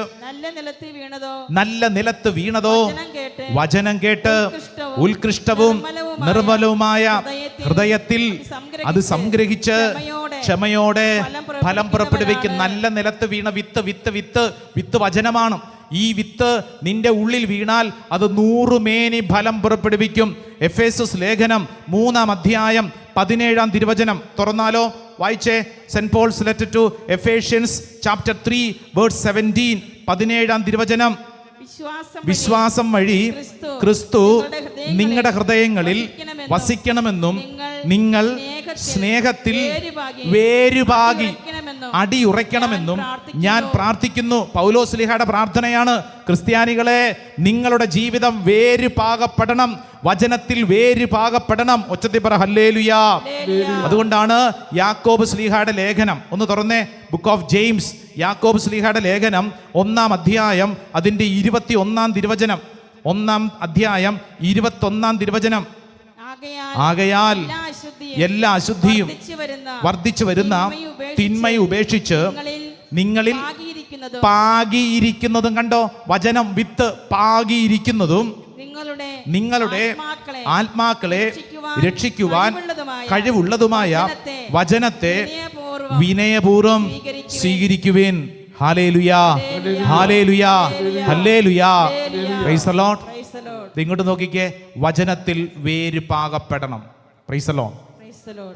നല്ല നിലത്ത് വീണതോ വചനം കേട്ട് ഉത്കൃഷ്ടവും നിർമ്മലവുമായ ഹൃദയത്തിൽ അത് സംഗ്രഹിച്ച് ക്ഷമയോടെ ഫലം പുറപ്പെടുവിക്കും. നല്ല നിലത്ത് വീണ വിത്ത് വചനമാണ്. ഈ വിത്ത് നിന്റെ ഉള്ളിൽ വീണാൽ അത് 100 മേനി ഫലം പുറപ്പെടുവിക്കും. എഫേസസ് ലേഖനം 3-ാം അധ്യായം 17-ാം തിരുവചനം തുറന്നാലോ, വായിച്ചേ. Saint Paul's letter to Ephesians chapter 3 verse 17. 17-ാം തിരുവചനം. വിശ്വാസം വഴി ക്രിസ്തു നിങ്ങളുടെ ഹൃദയങ്ങളിൽ വസിക്കണമെന്നും നിങ്ങൾ സ്നേഹത്തിൽ വേരുപാകി അടിയുറയ്ക്കണമെന്നും ഞാൻ പ്രാർത്ഥിക്കുന്നു. പൗലോസ്ലീഹയുടെ പ്രാർത്ഥനയാണ്. ക്രിസ്ത്യാനികളെ, നിങ്ങളുടെ ജീവിതം വേരുപാകപ്പെടണം, വചനത്തിൽ വേരുപാകപ്പെടണം. ഒച്ചത്തിൽ പറ ഹല്ലേലൂയാ. അതുകൊണ്ടാണ് യാക്കോബ് ശ്ലീഹയുടെ ലേഖനം ഒന്ന് തുറന്നേ. ബുക്ക് ഓഫ് ജെയിംസ്, യാക്കോബ് ശ്ലീഹയുടെ ലേഖനം 1-ാം അധ്യായം അതിൻ്റെ 21-ാം തിരുവചനം. 1-ാം അധ്യായം 21-ാം തിരുവചനം. ആകയാൽ എല്ലാ അശുദ്ധിയും വർദ്ധിച്ചു വരുന്ന തിന്മയെ ഉപേക്ഷിച്ച് നിങ്ങളിൽ പാകിയിരിക്കുന്നതും, കണ്ടോ, വചനം വിത്ത് പാകിയിരിക്കുന്നതും നിങ്ങളുടെ ആത്മാക്കളെ രക്ഷിക്കുവാൻ കഴിവുള്ളതുമായ വചനത്തെ വിനയപൂർവം സ്വീകരിക്കുവിൻ. Hallelujah, hallelujah, hallelujah. Praise the lord. ഇങ്ങോട്ട് നോക്കിക്കേ. വചനത്തിൽ വേര് പാകപ്പെടണം. Price the Lord.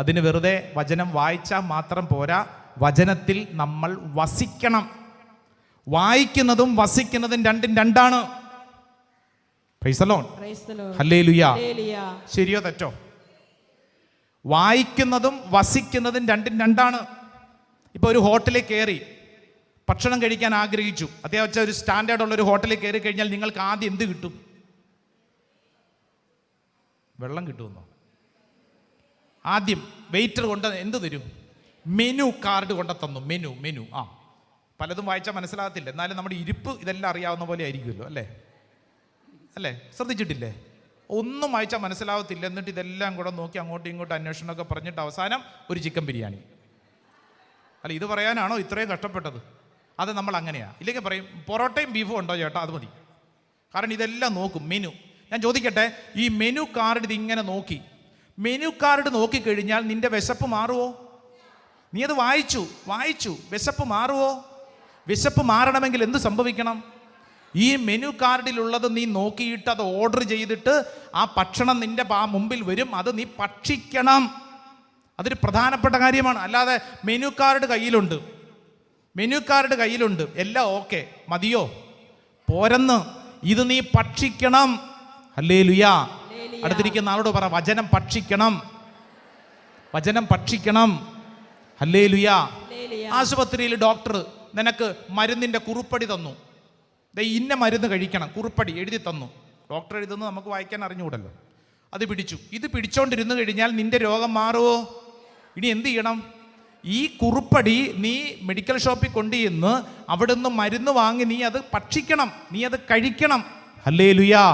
അതിന് വെറുതെ വചനം വായിച്ചാൽ മാത്രം പോരാ, വചനത്തിൽ നമ്മൾ വസിക്കണം. വായിക്കുന്നതും വസിക്കുന്നതും രണ്ടും രണ്ടാണ്. Praise the lord. ഹല്ലേലൂയാ. ശരിയോ തെറ്റോ? വായിക്കുന്നതും വസിക്കുന്നതും രണ്ടും രണ്ടാണ്. ഇപ്പോൾ ഒരു ഹോട്ടലിൽ കയറി ഭക്ഷണം കഴിക്കാൻ ആഗ്രഹിച്ചു. അത്യാവശ്യം ഒരു സ്റ്റാൻഡേർഡ് ഉള്ള ഒരു ഹോട്ടലിൽ കയറി കഴിഞ്ഞാൽ നിങ്ങൾക്ക് ആദ്യം എന്ത് കിട്ടും? വെള്ളം കിട്ടുമെന്നോ? ആദ്യം വെയിറ്റർ കൊണ്ട് എന്ത് തരും? മെനു കാർഡ് കൊണ്ട് തന്നു. മെനു പലതും വായിച്ചാൽ മനസ്സിലാകത്തില്ല, എന്നാലും നമ്മുടെ ഇരിപ്പ് ഇതെല്ലാം അറിയാവുന്ന പോലെ ആയിരിക്കുമല്ലോ, അല്ലേ? ശ്രദ്ധിച്ചിട്ടില്ലേ? ഒന്നും വായിച്ചാൽ മനസ്സിലാവത്തില്ല, എന്നിട്ട് ഇതെല്ലാം കൂടെ നോക്കി അങ്ങോട്ടും ഇങ്ങോട്ടും അന്വേഷണമൊക്കെ പറഞ്ഞിട്ട് അവസാനം ഒരു ചിക്കൻ ബിരിയാണി. അല്ല, ഇത് പറയാനാണോ ഇത്രയും കഷ്ടപ്പെട്ടത്? അത് നമ്മൾ അങ്ങനെയാണ്. ഇല്ലെങ്കിൽ പറയും പൊറോട്ടയും ബീഫും ഉണ്ടോ ചേട്ടാ, അത് മതി. കാരണം ഇതെല്ലാം നോക്കും മെനു. ഞാൻ ചോദിക്കട്ടെ, ഈ മെനു കാർഡ് ഇതിങ്ങനെ നോക്കി, മെനു കാർഡ് നോക്കിക്കഴിഞ്ഞാൽ നിന്റെ വിശപ്പ് മാറുമോ? നീ അത് വായിച്ചു വിശപ്പ് മാറുമോ? വിശപ്പ് മാറണമെങ്കിൽ എന്ത് സംഭവിക്കണം? ഈ മെനു കാർഡിലുള്ളത് നീ നോക്കിയിട്ട് അത് ഓർഡർ ചെയ്തിട്ട് ആ ഭക്ഷണം നിന്റെ മുമ്പിൽ വരും, അത് നീ ഭക്ഷിക്കണം. അതൊരു പ്രധാനപ്പെട്ട കാര്യമാണ്. അല്ലാതെ മെനു കാർഡ് കയ്യിലുണ്ട് എല്ലാം ഓക്കെ, മതിയോ? പോരെന്ന്, ഇത് നീ ഭക്ഷിക്കണം. ഹല്ലേലൂയാ. അടുത്തിരിക്കുന്ന ആളോട് പറ, വചനം ഭക്ഷിക്കണം. ഹല്ലേലൂയാ. ആശുപത്രിയിൽ ഡോക്ടർ നിനക്ക് മരുന്നിൻ്റെ കുറിപ്പടി തന്നു. ഇന്ന മരുന്ന് കഴിക്കണം, കുറിപ്പടി എഴുതി തന്നു. ഡോക്ടർ എഴുതുന്നത് നമുക്ക് വായിക്കാൻ അറിഞ്ഞുകൂടല്ലോ. അത് പിടിച്ചു. ഇത് പിടിച്ചോണ്ടിരുന്നു കഴിഞ്ഞാൽ നിന്റെ രോഗം മാറുമോ? ഇനി എന്ത് ചെയ്യണം? ഈ കുറിപ്പടി നീ മെഡിക്കൽ ഷോപ്പിൽ കൊണ്ടുചെന്ന് അവിടുന്ന് മരുന്ന് വാങ്ങി നീ അത് ഭക്ഷിക്കണം, നീ അത് കഴിക്കണം. ഹല്ലേലൂയാ.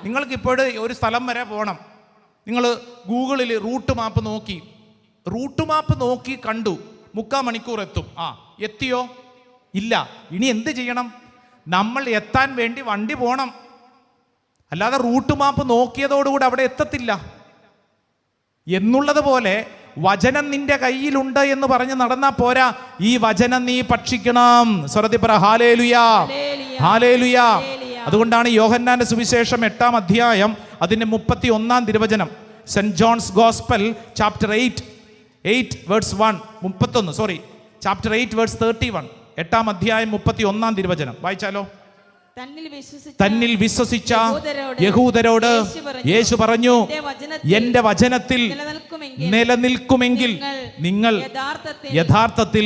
നിങ്ങൾക്ക് ഇപ്പോഴും ഒരു സ്ഥലം വരെ പോകണം. നിങ്ങൾ ഗൂഗിളിൽ റൂട്ട് മാപ്പ് നോക്കി കണ്ടു, 3/4 മണിക്കൂർ എത്തും. എത്തിയോ? ഇല്ല. ഇനി എന്ത് ചെയ്യണം? നമ്മൾ എത്താൻ വേണ്ടി വണ്ടി പോകണം. അല്ലാതെ റൂട്ട് മാപ്പ് നോക്കിയതോടുകൂടി അവിടെ എത്തത്തില്ല. എന്നുള്ളത് പോലെ വചനം നിന്റെ കയ്യിലുണ്ട് എന്ന് പറഞ്ഞ് നടന്നാൽ പോരാ, ഈ വചനം നീ ഭക്ഷിക്കണം. സ്വരത്തിൽ പറ ഹല്ലേലൂയാ, ഹല്ലേലൂയാ. അതുകൊണ്ടാണ് യോഹന്നാന്റെ സുവിശേഷം 8-ാം അധ്യായം അതിന്റെ 31-ാം തിരുവചനം, saint John's gospel chapter 8 verse 1 chapter 8 verse 31, 8-ാം അധ്യായം 31-ാം തിരുവചനം വായിച്ചാലോ? തന്നിൽ വിശ്വസിച്ച യഹൂദരോട് യേശു പറഞ്ഞു, എന്റെ വചനത്തിൽ നിലനിൽക്കുമെങ്കിൽ നിങ്ങൾ യഥാർത്ഥത്തിൽ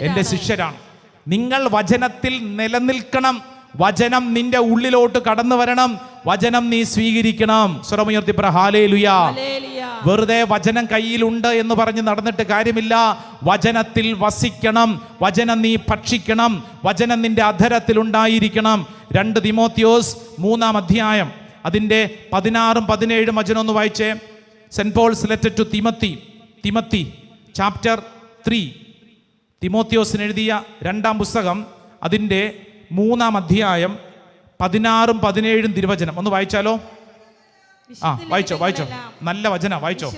എന്റെ ശിഷ്യരാണ്. നിങ്ങൾ വചനത്തിൽ നിലനിൽക്കണം. വചനം നിന്റെ ഉള്ളിലോട്ട് കടന്നു വരണം. വചനം നീ സ്വീകരിക്കണം. സ്വരമുയർത്തി പറ ഹല്ലേലൂയാ. വെറുതെ വചനം കയ്യിലുണ്ട് എന്ന് പറഞ്ഞ് നടന്നിട്ട് കാര്യമില്ല. വചനത്തിൽ വസിക്കണം. വചനം നീ ഭക്ഷിക്കണം. വചനം നിന്റെ അധരത്തിൽ ഉണ്ടായിരിക്കണം. 2 തിമോത്തിയോസ് 3-ാം അധ്യായം അതിൻ്റെ 16-17 വചനം ഒന്ന് വായിച്ചേ. Saint Paul's letter to Timothy chapter 3, തിമോത്തിയോസിന് എഴുതിയ 2-ാം പുസ്തകം അതിൻ്റെ 3-ാം അധ്യായം 16-17 തിരുവചനം ഒന്ന് വായിച്ചാലോ? വായിച്ചോ. നല്ല വചന വായിച്ചോ.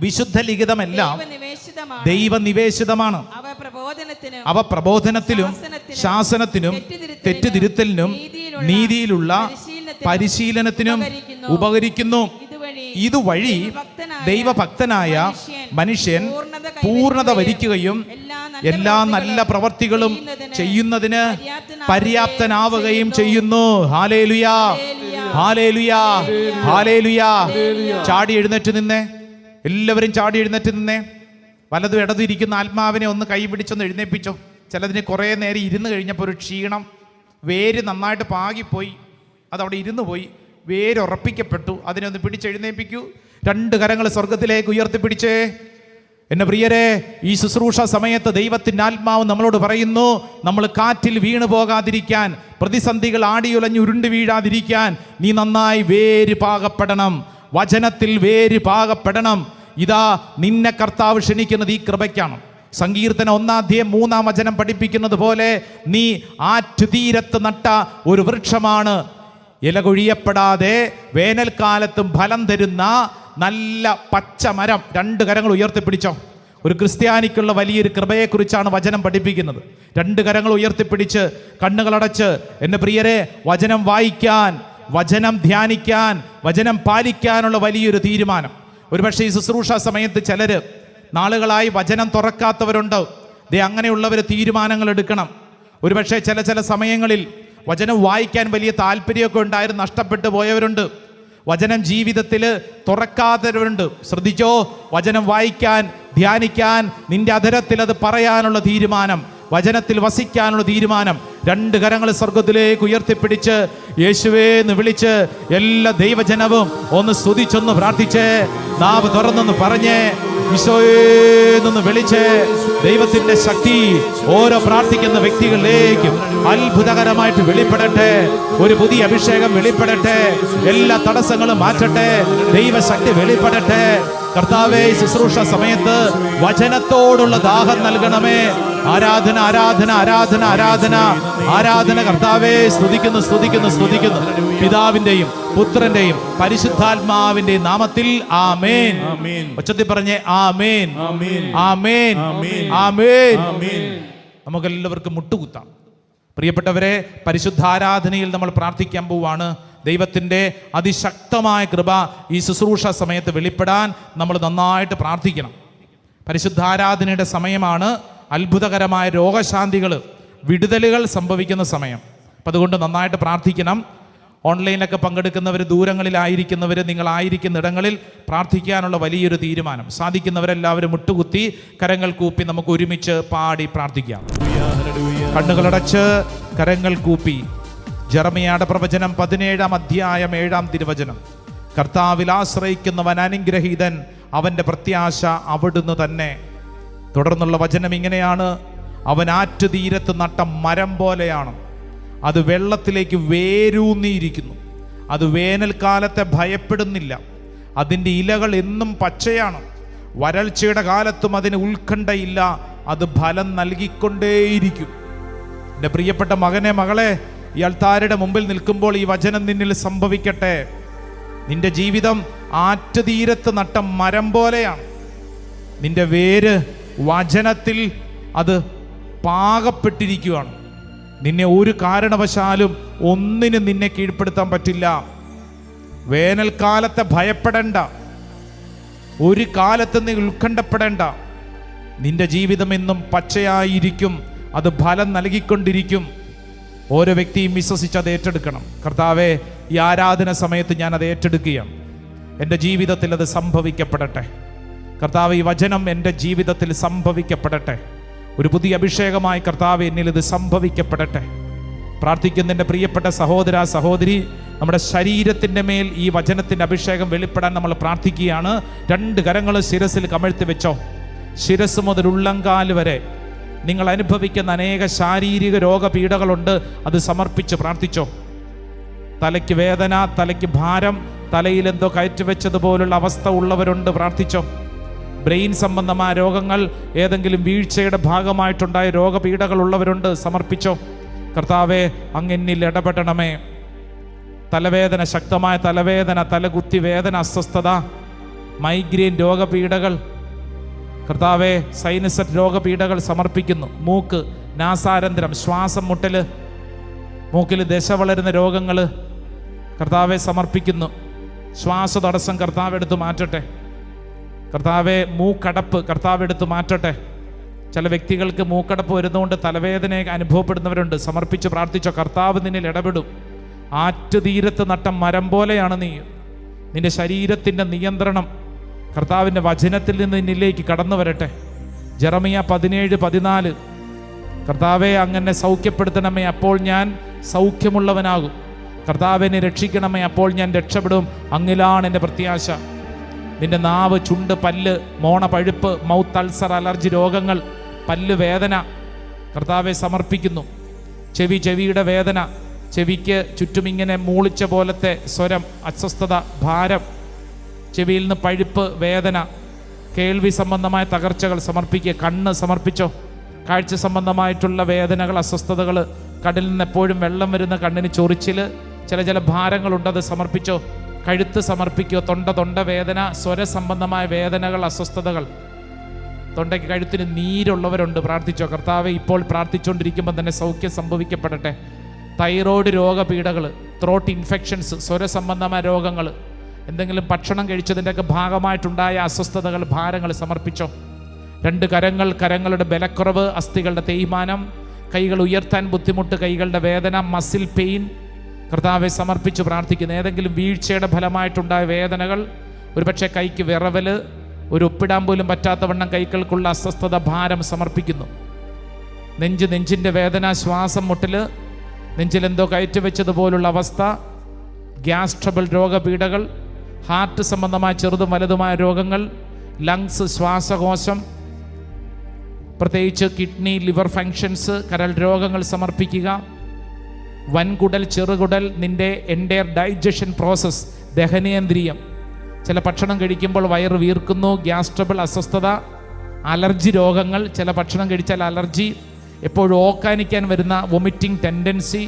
വിശുദ്ധ ലിഖിതമെല്ലാം ദൈവനിവേശിതമാണ്. അവ പ്രബോധനത്തിലും ശാസനത്തിനും തെറ്റുതിരുത്തലിനും നീതിയിലുള്ള പരിശീലനത്തിനും ഉപകരിക്കുന്നു. ഇതുവഴി ദൈവഭക്തനായ മനുഷ്യൻ പൂർണ്ണത വരിക്കുകയും എല്ലാ നല്ല പ്രവർത്തികളും ചെയ്യുന്നതിന് പര്യാപ്തനാവുകയും ചെയ്യുന്നു. ഹല്ലേലൂയാ, ഹല്ലേലൂയാ, ഹല്ലേലൂയാ. ചാടി എഴുന്നേറ്റ് നിന്നേ, എല്ലാവരും ചാടി എഴുന്നേറ്റ് നിന്നേ. വലതും ഇടതും ഇരിക്കുന്ന ആത്മാവിനെ ഒന്ന് കൈ പിടിച്ചൊന്ന് എഴുന്നേൽപ്പിച്ചോ. ചിലതിന് കുറേ നേരം ഇരുന്ന് കഴിഞ്ഞപ്പോൾ ഒരു ക്ഷീണം, വേര് നന്നായിട്ട് പാകിപ്പോയി, അതവിടെ ഇരുന്ന് പോയി, വേര് ഉറപ്പിക്കപ്പെട്ടു. അതിനെ ഒന്ന് പിടിച്ചെഴുന്നേൽപ്പിക്കൂ. 2 കരങ്ങൾ സ്വർഗത്തിലേക്ക് ഉയർത്തിപ്പിടിച്ചേ. എന്നെ പ്രിയരെ, ഈ ശുശ്രൂഷ സമയത്ത് ദൈവത്തിൻ്റെ ആത്മാവ് നമ്മളോട് പറയുന്നു, നമ്മൾ കാറ്റിൽ വീണു പോകാതിരിക്കാൻ, പ്രതിസന്ധികൾ ആടിയുലഞ്ഞ് ഉരുണ്ട് വീഴാതിരിക്കാൻ നീ നന്നായി വേര് പാകപ്പെടണം. വചനത്തിൽ വേര് പാകപ്പെടണം. ഇതാ നിന്നെ കർത്താവ് ക്ഷണിക്കുന്നത് ഈ കൃപയ്ക്കാണ്. സങ്കീർത്തനം 1-ാം അധ്യായം 3-ാം വചനം പഠിപ്പിക്കുന്നത് പോലെ നീ ആറ്റുതീരത്ത് നട്ട ഒരു വൃക്ഷമാണ്. ഇല കൊഴിയപ്പെടാതെ വേനൽക്കാലത്തും ഫലം തരുന്ന നല്ല പച്ചമരം. 2 കരങ്ങൾ ഉയർത്തിപ്പിടിച്ചോ. ഒരു ക്രിസ്ത്യാനിക്കുള്ള വലിയൊരു കൃപയെക്കുറിച്ചാണ് വചനം പഠിപ്പിക്കുന്നത്. 2 കരങ്ങൾ ഉയർത്തിപ്പിടിച്ച് കണ്ണുകളടച്ച് എൻ്റെ പ്രിയരെ, വചനം വായിക്കാൻ, വചനം ധ്യാനിക്കാൻ, വചനം പാലിക്കാനുള്ള വലിയൊരു തീരുമാനം. ഒരുപക്ഷെ ഈ ശുശ്രൂഷ സമയത്ത് ചിലര് നാളുകളായി വചനം തുറക്കാത്തവരുണ്ട്. അങ്ങനെയുള്ളവർ തീരുമാനങ്ങൾ എടുക്കണം. ഒരുപക്ഷെ ചില സമയങ്ങളിൽ വചനം വായിക്കാൻ വലിയ താല്പര്യമൊക്കെ ഉണ്ടായിരുന്നു, നഷ്ടപ്പെട്ടു പോയവരുണ്ട്. വചനം ജീവിതത്തിൽ തുറക്കാത്തവരുണ്ട്. ശ്രദ്ധിച്ചോ, വചനം വായിക്കാൻ, ധ്യാനിക്കാൻ, നിന്റെ അധരത്തിൽ അത് പറയാനുള്ള തീരുമാനം. വചനത്തിൽ വസിക്കാനുള്ള തീരുമാനം. രണ്ട് കരങ്ങൾ സ്വർഗത്തിലേക്ക് ഉയർത്തിപ്പിടിച്ച് യേശുവേ എന്ന് വിളിച്ച് എല്ലാ ദൈവജനവും ഒന്ന് സ്തുതിച്ചൊന്ന് പ്രാർത്ഥിച്ച് നാവ് തുറന്നൊന്ന് പറഞ്ഞ് ഈശോയെന്നൊന്ന് വിളിച്ച് ദൈവത്തിന്റെ ശക്തി ഓരോ പ്രാർത്ഥിക്കുന്ന വ്യക്തികളിലേക്കും അത്ഭുതകരമായിട്ട് വെളിപ്പെടട്ടെ. ഒരു പുതിയ അഭിഷേകം വെളിപ്പെടട്ടെ. എല്ലാ തടസ്സങ്ങളും മാറ്റട്ടെ. ദൈവശക്തി വെളിപ്പെടട്ടെ. കർത്താവേ, ശുശ്രൂഷ സമയത്ത് വചനത്തോടുള്ള ദാഹം നൽകണമേ. ആരാധന ആരാധന ആരാധന ആരാധന ആരാധന. കർത്താവേ, സ്തുതിക്കുന്നു സ്തുതിക്കുന്നു സ്തുതിക്കുന്നു. പിതാവിന്റെയും പുത്രന്റെയും പരിശുദ്ധാത്മാവിന്റെയും നാമത്തിൽ ആമേൻ. ഉച്ചത്തിൽ പറഞ്ഞേ ആമേൻ ആമേൻ ആമേൻ. നമുക്കെല്ലാവർക്കും മുട്ടുകുത്താം. പ്രിയപ്പെട്ടവരെ, പരിശുദ്ധാരാധനയിൽ നമ്മൾ പ്രാർത്ഥിക്കാൻ പോവാണ്. ദൈവത്തിൻ്റെ അതിശക്തമായ കൃപ ഈ ശുശ്രൂഷ സമയത്ത് വെളിപ്പെടാൻ നമ്മൾ നന്നായിട്ട് പ്രാർത്ഥിക്കണം. പരിശുദ്ധാരാധനയുടെ സമയമാണ്. അത്ഭുതകരമായ രോഗശാന്തികൾ, വിടുതലുകൾ സംഭവിക്കുന്ന സമയം. അപ്പം അതുകൊണ്ട് നന്നായിട്ട് പ്രാർത്ഥിക്കണം. ഓൺലൈനിലൊക്കെ പങ്കെടുക്കുന്നവർ, ദൂരങ്ങളിലായിരിക്കുന്നവർ, നിങ്ങളായിരിക്കുന്ന ഇടങ്ങളിൽ പ്രാർത്ഥിക്കാനുള്ള വലിയൊരു തീരുമാനം. സാധിക്കുന്നവരെല്ലാവരും മുട്ടുകുത്തി കരങ്ങൾ കൂപ്പി നമുക്ക് ഒരുമിച്ച് പാടി പ്രാർത്ഥിക്കാം. കണ്ണുകളടച്ച് കരങ്ങൾ കൂപ്പി ജെറമിയായുടെ പ്രവചനം 17-ാം അധ്യായം 7-ാം തിരുവചനം. കർത്താവിൽ ആശ്രയിക്കുന്നവൻ അനുഗ്രഹീതൻ, അവൻ്റെ പ്രത്യാശ അവിടുന്ന് തന്നെ. തുടർന്നുള്ള വചനം ഇങ്ങനെയാണ്: അവൻ ആറ്റുതീരത്ത് നട്ട മരം പോലെയാണ്, അത് വെള്ളത്തിലേക്ക് വേരൂന്നിയിരിക്കുന്നു, അത് വേനൽക്കാലത്തെ ഭയപ്പെടുന്നില്ല, അതിൻ്റെ ഇലകൾ എന്നും പച്ചയാണ്, വരൾച്ചയുടെ കാലത്തും അതിന് ഉത്കണ്ഠയില്ല, അത് ഫലം നൽകിക്കൊണ്ടേയിരിക്കും. എൻ്റെ പ്രിയപ്പെട്ട മകനെ, മകളെ, ഈ അൾത്താരയുടെ മുമ്പിൽ നിൽക്കുമ്പോൾ ഈ വചനം നിന്നിൽ സംഭവിക്കട്ടെ. നിന്റെ ജീവിതം ആറ്റുതീരത്ത് നട്ട മരം പോലെയാണ്. നിന്റെ വേര് വചനത്തിൽ അത് പാകപ്പെട്ടിരിക്കുകയാണ്. നിന്നെ ഒരു കാരണവശാലും ഒന്നിനും നിന്നെ കീഴ്പ്പെടുത്താൻ പറ്റില്ല. വേനൽക്കാലത്തെ ഭയപ്പെടേണ്ട, ഒരു കാലത്ത് നീ ഉത്കണ്ഠപ്പെടേണ്ട. നിന്റെ ജീവിതം എന്നും പച്ചയായിരിക്കും, അത് ഫലം നൽകിക്കൊണ്ടിരിക്കും. ഓരോ വ്യക്തിയും വിശ്വസിച്ച് അത് ഏറ്റെടുക്കണം. കർത്താവേ, ഈ ആരാധന സമയത്ത് ഞാൻ അത് ഏറ്റെടുക്കുകയാണ്. എൻ്റെ ജീവിതത്തിൽ അത് സംഭവിക്കപ്പെടട്ടെ. കർത്താവ്, ഈ വചനം എൻ്റെ ജീവിതത്തിൽ സംഭവിക്കപ്പെടട്ടെ. ഒരു പുതിയ അഭിഷേകമായി കർത്താവ് എന്നിൽ ഇത് സംഭവിക്കപ്പെടട്ടെ. പ്രാർത്ഥിക്കുന്ന എൻ്റെ പ്രിയപ്പെട്ട സഹോദര സഹോദരി, നമ്മുടെ ശരീരത്തിൻ്റെ മേൽ ഈ വചനത്തിൻ്റെ അഭിഷേകം വെളിപ്പെടാൻ നമ്മൾ പ്രാർത്ഥിക്കുകയാണ്. രണ്ട് കരങ്ങൾ ശിരസിൽ കമഴ്ത്തി വെച്ചോ. ശിരസ് മുതൽ ഉള്ളങ്കാൽ വരെ നിങ്ങൾ അനുഭവിക്കുന്ന അനേക ശാരീരിക രോഗപീഠകളുണ്ട്, അത് സമർപ്പിച്ച് പ്രാർത്ഥിച്ചോ. തലയ്ക്ക് വേദന, തലയ്ക്ക് ഭാരം, തലയിൽ എന്തോ കയറ്റിവെച്ചതുപോലുള്ള അവസ്ഥ ഉള്ളവരുണ്ട്, പ്രാർത്ഥിച്ചോ. ബ്രെയിൻ സംബന്ധമായ രോഗങ്ങൾ, ഏതെങ്കിലും വീഴ്ചയുടെ ഭാഗമായിട്ടുണ്ടായ രോഗപീഠകൾ ഉള്ളവരുണ്ട്, സമർപ്പിച്ചോ. കർത്താവേ, അങ്ങെന്നിൽ ഇടപെടണമേ. തലവേദന, ശക്തമായ തലവേദന, തലകുത്തി വേദന, അസ്വസ്ഥത, മൈഗ്രെയിൻ രോഗപീഠകൾ, കർത്താവെ, സൈനസ് രോഗപീഠകൾ സമർപ്പിക്കുന്നു. മൂക്ക്, നാസാരന്ധ്രം, ശ്വാസം മുട്ടൽ, മൂക്കിൽ ദശ വളരുന്ന രോഗങ്ങൾ കർത്താവെ സമർപ്പിക്കുന്നു. ശ്വാസതടസ്സം കർത്താവ് എടുത്ത് മാറ്റട്ടെ. കർത്താവെ, മൂക്കടപ്പ് കർത്താവ് എടുത്ത് മാറ്റട്ടെ. ചില വ്യക്തികൾക്ക് മൂക്കടപ്പ് വരുന്നതുകൊണ്ട് തലവേദന അനുഭവപ്പെടുന്നവരുണ്ട്, സമർപ്പിച്ച് പ്രാർത്ഥിച്ചോ. കർത്താവ് നിന്നിൽ ഇടപെടും. ആറ്റുതീരത്ത് നട്ട മരം പോലെയാണ് നീ. നിന്റെ ശരീരത്തിൻ്റെ നിയന്ത്രണം കർത്താവിൻ്റെ വചനത്തിൽ നിന്ന് നിന്നിലേക്ക് കടന്നു വരട്ടെ. ജെറമിയ 17:14. കർത്താവെ, അങ്ങനെ സൗഖ്യപ്പെടുത്തണമേ, അപ്പോൾ ഞാൻ സൗഖ്യമുള്ളവനാകും. കർത്താവിനെ രക്ഷിക്കണമേ, അപ്പോൾ ഞാൻ രക്ഷപ്പെടും. അങ്ങിലാണ് എൻ്റെ പ്രത്യാശ. നിന്റെ നാവ്, ചുണ്ട്, പല്ല്, മോണ പഴുപ്പ്, മൗത്ത് അൾസർ, അലർജി രോഗങ്ങൾ, പല്ല് വേദന കർത്താവെ സമർപ്പിക്കുന്നു. ചെവിയുടെ വേദന, ചെവിക്ക് ചുറ്റും ഇങ്ങനെ മൂളിച്ച പോലത്തെ സ്വരം, അസ്വസ്ഥത, ഭാരം, ചെവിയിൽ നിന്ന് പഴുപ്പ്, വേദന, കേൾവി സംബന്ധമായ തകർച്ചകൾ സമർപ്പിക്കുക. കണ്ണ് സമർപ്പിച്ചോ. കാഴ്ച സംബന്ധമായിട്ടുള്ള വേദനകൾ, അസ്വസ്ഥതകൾ, കണ്ണിൽ നിന്ന് എപ്പോഴും വെള്ളം വരുന്ന, കണ്ണിന് ചൊറിച്ചിൽ, ചില ഭാരങ്ങളുണ്ട്, അത് സമർപ്പിച്ചോ. കഴുത്ത് സമർപ്പിക്കുക. തൊണ്ട വേദന, സ്വര സംബന്ധമായ വേദനകൾ, അസ്വസ്ഥതകൾ, തൊണ്ടയ്ക്ക് കഴുത്തിന് നീരുള്ളവരുണ്ട്, പ്രാർത്ഥിച്ചോ. കർത്താവെ, ഇപ്പോൾ പ്രാർത്ഥിച്ചുകൊണ്ടിരിക്കുമ്പോൾ തന്നെ സൗഖ്യം സംഭവിക്കപ്പെടട്ടെ. തൈറോയ്ഡ് രോഗപീഠകൾ, ത്രോട്ട് ഇൻഫെക്ഷൻസ്, സ്വര സംബന്ധമായ രോഗങ്ങൾ, എന്തെങ്കിലും ഭക്ഷണം കഴിച്ചതിൻ്റെയൊക്കെ ഭാഗമായിട്ടുണ്ടായ അസ്വസ്ഥതകൾ, ഭാരങ്ങൾ സമർപ്പിച്ചോ. രണ്ട് കരങ്ങൾ, കരങ്ങളുടെ ബലക്കുറവ്, അസ്ഥികളുടെ തേയ്മാനം, കൈകൾ ഉയർത്താൻ ബുദ്ധിമുട്ട്, കൈകളുടെ വേദന, മസിൽ പെയിൻ കർത്താവെ സമർപ്പിച്ച് പ്രാർത്ഥിക്കുന്നു. ഏതെങ്കിലും വീഴ്ചയുടെ ഫലമായിട്ടുണ്ടായ വേദനകൾ, ഒരുപക്ഷെ കൈക്ക് വിറവൽ, ഒരു ഒപ്പിടാൻ പോലും പറ്റാത്തവണ്ണം കൈകൾക്കുള്ള അസ്വസ്ഥത, ഭാരം സമർപ്പിക്കുന്നു. നെഞ്ചിൻ്റെ വേദന, ശ്വാസം മുട്ടൽ, നെഞ്ചിലെന്തോ കയറ്റി വെച്ചതുപോലുള്ള അവസ്ഥ, ഗ്യാസ് ട്രബിൾ രോഗപീഠകൾ, ഹാർട്ട് സംബന്ധമായ ചെറുതും വലുതുമായ രോഗങ്ങൾ, ലങ്സ്, ശ്വാസകോശം, പ്രത്യേകിച്ച് കിഡ്നി, ലിവർ ഫങ്ഷൻസ്, കരൾ രോഗങ്ങൾ സമർപ്പിക്കുക. വൻകുടൽ, ചെറുകുടൽ, നിൻ്റെ എൻ്റയർ ഡൈജഷൻ പ്രോസസ്, ദഹനേന്ദ്രിയം, ചില ഭക്ഷണം കഴിക്കുമ്പോൾ വയറ് വീർക്കുന്നു, ഗ്യാസ് ട്രബിൾ, അസ്വസ്ഥത, അലർജി രോഗങ്ങൾ, ചില ഭക്ഷണം കഴിച്ചാൽ അലർജി, എപ്പോഴും ഓക്കാനിക്കാൻ വരുന്ന വൊമിറ്റിംഗ് ടെൻഡൻസി,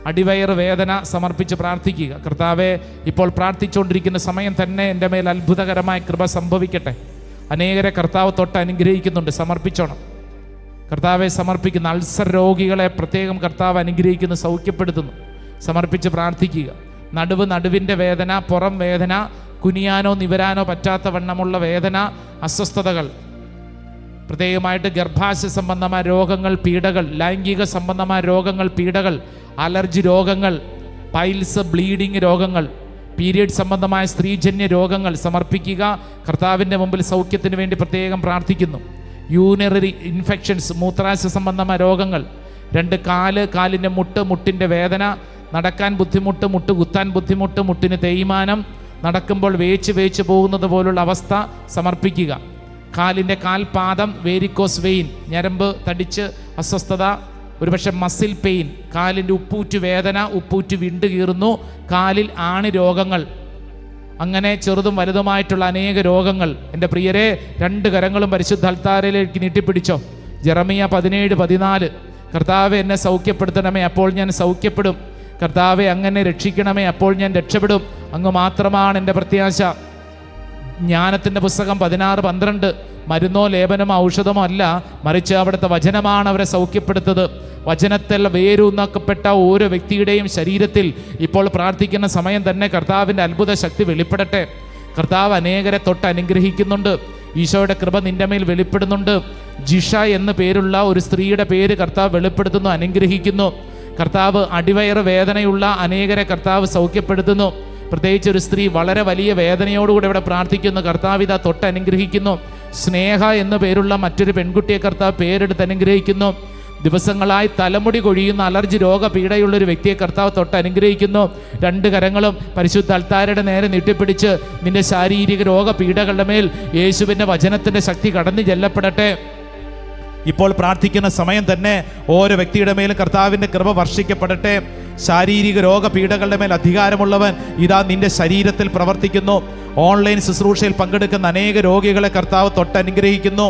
അടിവയറ് വേദന സമർപ്പിച്ച് പ്രാർത്ഥിക്കുക. കർത്താവെ, ഇപ്പോൾ പ്രാർത്ഥിച്ചുകൊണ്ടിരിക്കുന്ന സമയം തന്നെ എൻ്റെ മേൽ അത്ഭുതകരമായ കൃപ സംഭവിക്കട്ടെ. അനേകരെ കർത്താവ് തൊട്ട് അനുഗ്രഹിക്കുന്നുണ്ട്, സമർപ്പിച്ചോണം. കർത്താവെ സമർപ്പിക്കുന്ന അൾസർ രോഗികളെ പ്രത്യേകം കർത്താവ് അനുഗ്രഹിക്കുന്നു, സൗഖ്യപ്പെടുത്തുന്നു. സമർപ്പിച്ച് പ്രാർത്ഥിക്കുക. നടുവിൻ്റെ വേദന, പുറം വേദന, കുനിയാനോ നിവരാനോ പറ്റാത്ത വണ്ണമുള്ള വേദന, അസ്വസ്ഥതകൾ, പ്രത്യേകമായിട്ട് ഗർഭാശയ സംബന്ധമായ രോഗങ്ങൾ, പീഡകൾ, ലൈംഗിക സംബന്ധമായ രോഗങ്ങൾ, പീഡകൾ, അലർജി രോഗങ്ങൾ, പൈൽസ്, ബ്ലീഡിങ് രോഗങ്ങൾ, പീരിയഡ് സംബന്ധമായ സ്ത്രീജന്യ രോഗങ്ങൾ സമർപ്പിക്കുക. കർത്താവിൻ്റെ മുമ്പിൽ സൗഖ്യത്തിന് വേണ്ടി പ്രത്യേകം പ്രാർത്ഥിക്കുന്നു. യൂറിനറി ഇൻഫെക്ഷൻസ്, മൂത്രാശയ സംബന്ധമായ രോഗങ്ങൾ, 2 കാല്, കാലിൻ്റെ മുട്ട്, മുട്ടിൻ്റെ വേദന, നടക്കാൻ ബുദ്ധിമുട്ട്, മുട്ട് കുത്താൻ ബുദ്ധിമുട്ട്, മുട്ടിന് തേയ്മാനം, നടക്കുമ്പോൾ വേച്ച് പോകുന്നത് പോലുള്ള അവസ്ഥ സമർപ്പിക്കുക. കാലിൻ്റെ കാൽപാദം, വേരിക്കോസ് വെയിൻ, ഞരമ്പ് തടിച്ച് അസ്വസ്ഥത, ഒരുപക്ഷെ മസിൽ പെയിൻ, കാലിൻ്റെ ഉപ്പൂറ്റ് വേദന, ഉപ്പൂറ്റ് വിണ്ടു കീറുന്നു, കാലിൽ ആണി രോഗങ്ങൾ, അങ്ങനെ ചെറുതും വലുതുമായിട്ടുള്ള അനേക രോഗങ്ങൾ. എൻ്റെ പ്രിയരെ, 2 കരങ്ങളും പരിശുദ്ധ അൽത്താരയിലേക്ക് നീട്ടിപ്പിടിച്ചോ. ജെറമിയ 17:14, കർത്താവെ എന്നെ സൗഖ്യപ്പെടുത്തണമേ, അപ്പോൾ ഞാൻ സൗഖ്യപ്പെടും. കർത്താവെ അങ്ങനെ രക്ഷിക്കണമേ, അപ്പോൾ ഞാൻ രക്ഷപ്പെടും. അങ്ങ് മാത്രമാണ് എൻ്റെ പ്രത്യാശ. ജ്ഞാനത്തിൻ്റെ പുസ്തകം 16:12, മരുന്നോ ലേപനമോ ഔഷധമോ അല്ല, മറിച്ച് അവിടുത്തെ വചനമാണ് അവരെ സൗഖ്യപ്പെടുത്തത്. വചനത്തിൽ വേരൂന്നക്കപ്പെട്ട ഓരോ വ്യക്തിയുടെയും ശരീരത്തിൽ ഇപ്പോൾ പ്രാർത്ഥിക്കുന്ന സമയം തന്നെ കർത്താവിൻ്റെ അത്ഭുത ശക്തി വെളിപ്പെടട്ടെ. കർത്താവ് അനേകരെ തൊട്ട് അനുഗ്രഹിക്കുന്നുണ്ട്. ഈശോയുടെ കൃപ നിൻ്റെ മേൽ വെളിപ്പെടുന്നുണ്ട്. ജിഷ എന്ന് പേരുള്ള ഒരു സ്ത്രീയുടെ പേര് കർത്താവ് വെളിപ്പെടുത്തുന്നു, അനുഗ്രഹിക്കുന്നു. കർത്താവ് അടിവയറ് വേദനയുള്ള അനേകരെ കർത്താവ് സൗഖ്യപ്പെടുത്തുന്നു. പ്രത്യേകിച്ച് ഒരു സ്ത്രീ വളരെ വലിയ വേദനയോടുകൂടി ഇവിടെ പ്രാർത്ഥിക്കുന്നു. കർത്താവ് ഇതാ തൊട്ട് അനുഗ്രഹിക്കുന്നു. സ്നേഹ എന്നു പേരുള്ള മറ്റൊരു പെൺകുട്ടിയെ കർത്താവ് പേരെടുത്ത് അനുഗ്രഹിക്കുന്നു. ദിവസങ്ങളായി തലമുടി കൊഴിയുന്ന അലർജി രോഗപീഠയുള്ളൊരു വ്യക്തിയെ കർത്താവ് തൊട്ട് അനുഗ്രഹിക്കുന്നു. 2 കരങ്ങളും പരിശുദ്ധ അൽത്താരയുടെ നേരെ നീട്ടിപ്പിടിച്ച് നിന്റെ ശാരീരിക രോഗപീഠകളുടെ മേൽ യേശുവിൻ്റെ വചനത്തിൻ്റെ ശക്തി കടന്നു ചെല്ലപ്പെടട്ടെ. ഇപ്പോൾ പ്രാർത്ഥിക്കുന്ന സമയം തന്നെ ഓരോ വ്യക്തിയുടെ മേലും കർത്താവിൻ്റെ കൃപ വർഷിക്കപ്പെടട്ടെ. ശാരീരിക രോഗപീഠകളുടെ മേൽ അധികാരമുള്ളവൻ ഇതാ നിന്റെ ശരീരത്തിൽ പ്രവർത്തിക്കുന്നു. ഓൺലൈൻ ശുശ്രൂഷയിൽ പങ്കെടുക്കുന്ന അനേക രോഗികളെ കർത്താവ് തൊട്ട് അനുഗ്രഹിക്കുന്നു.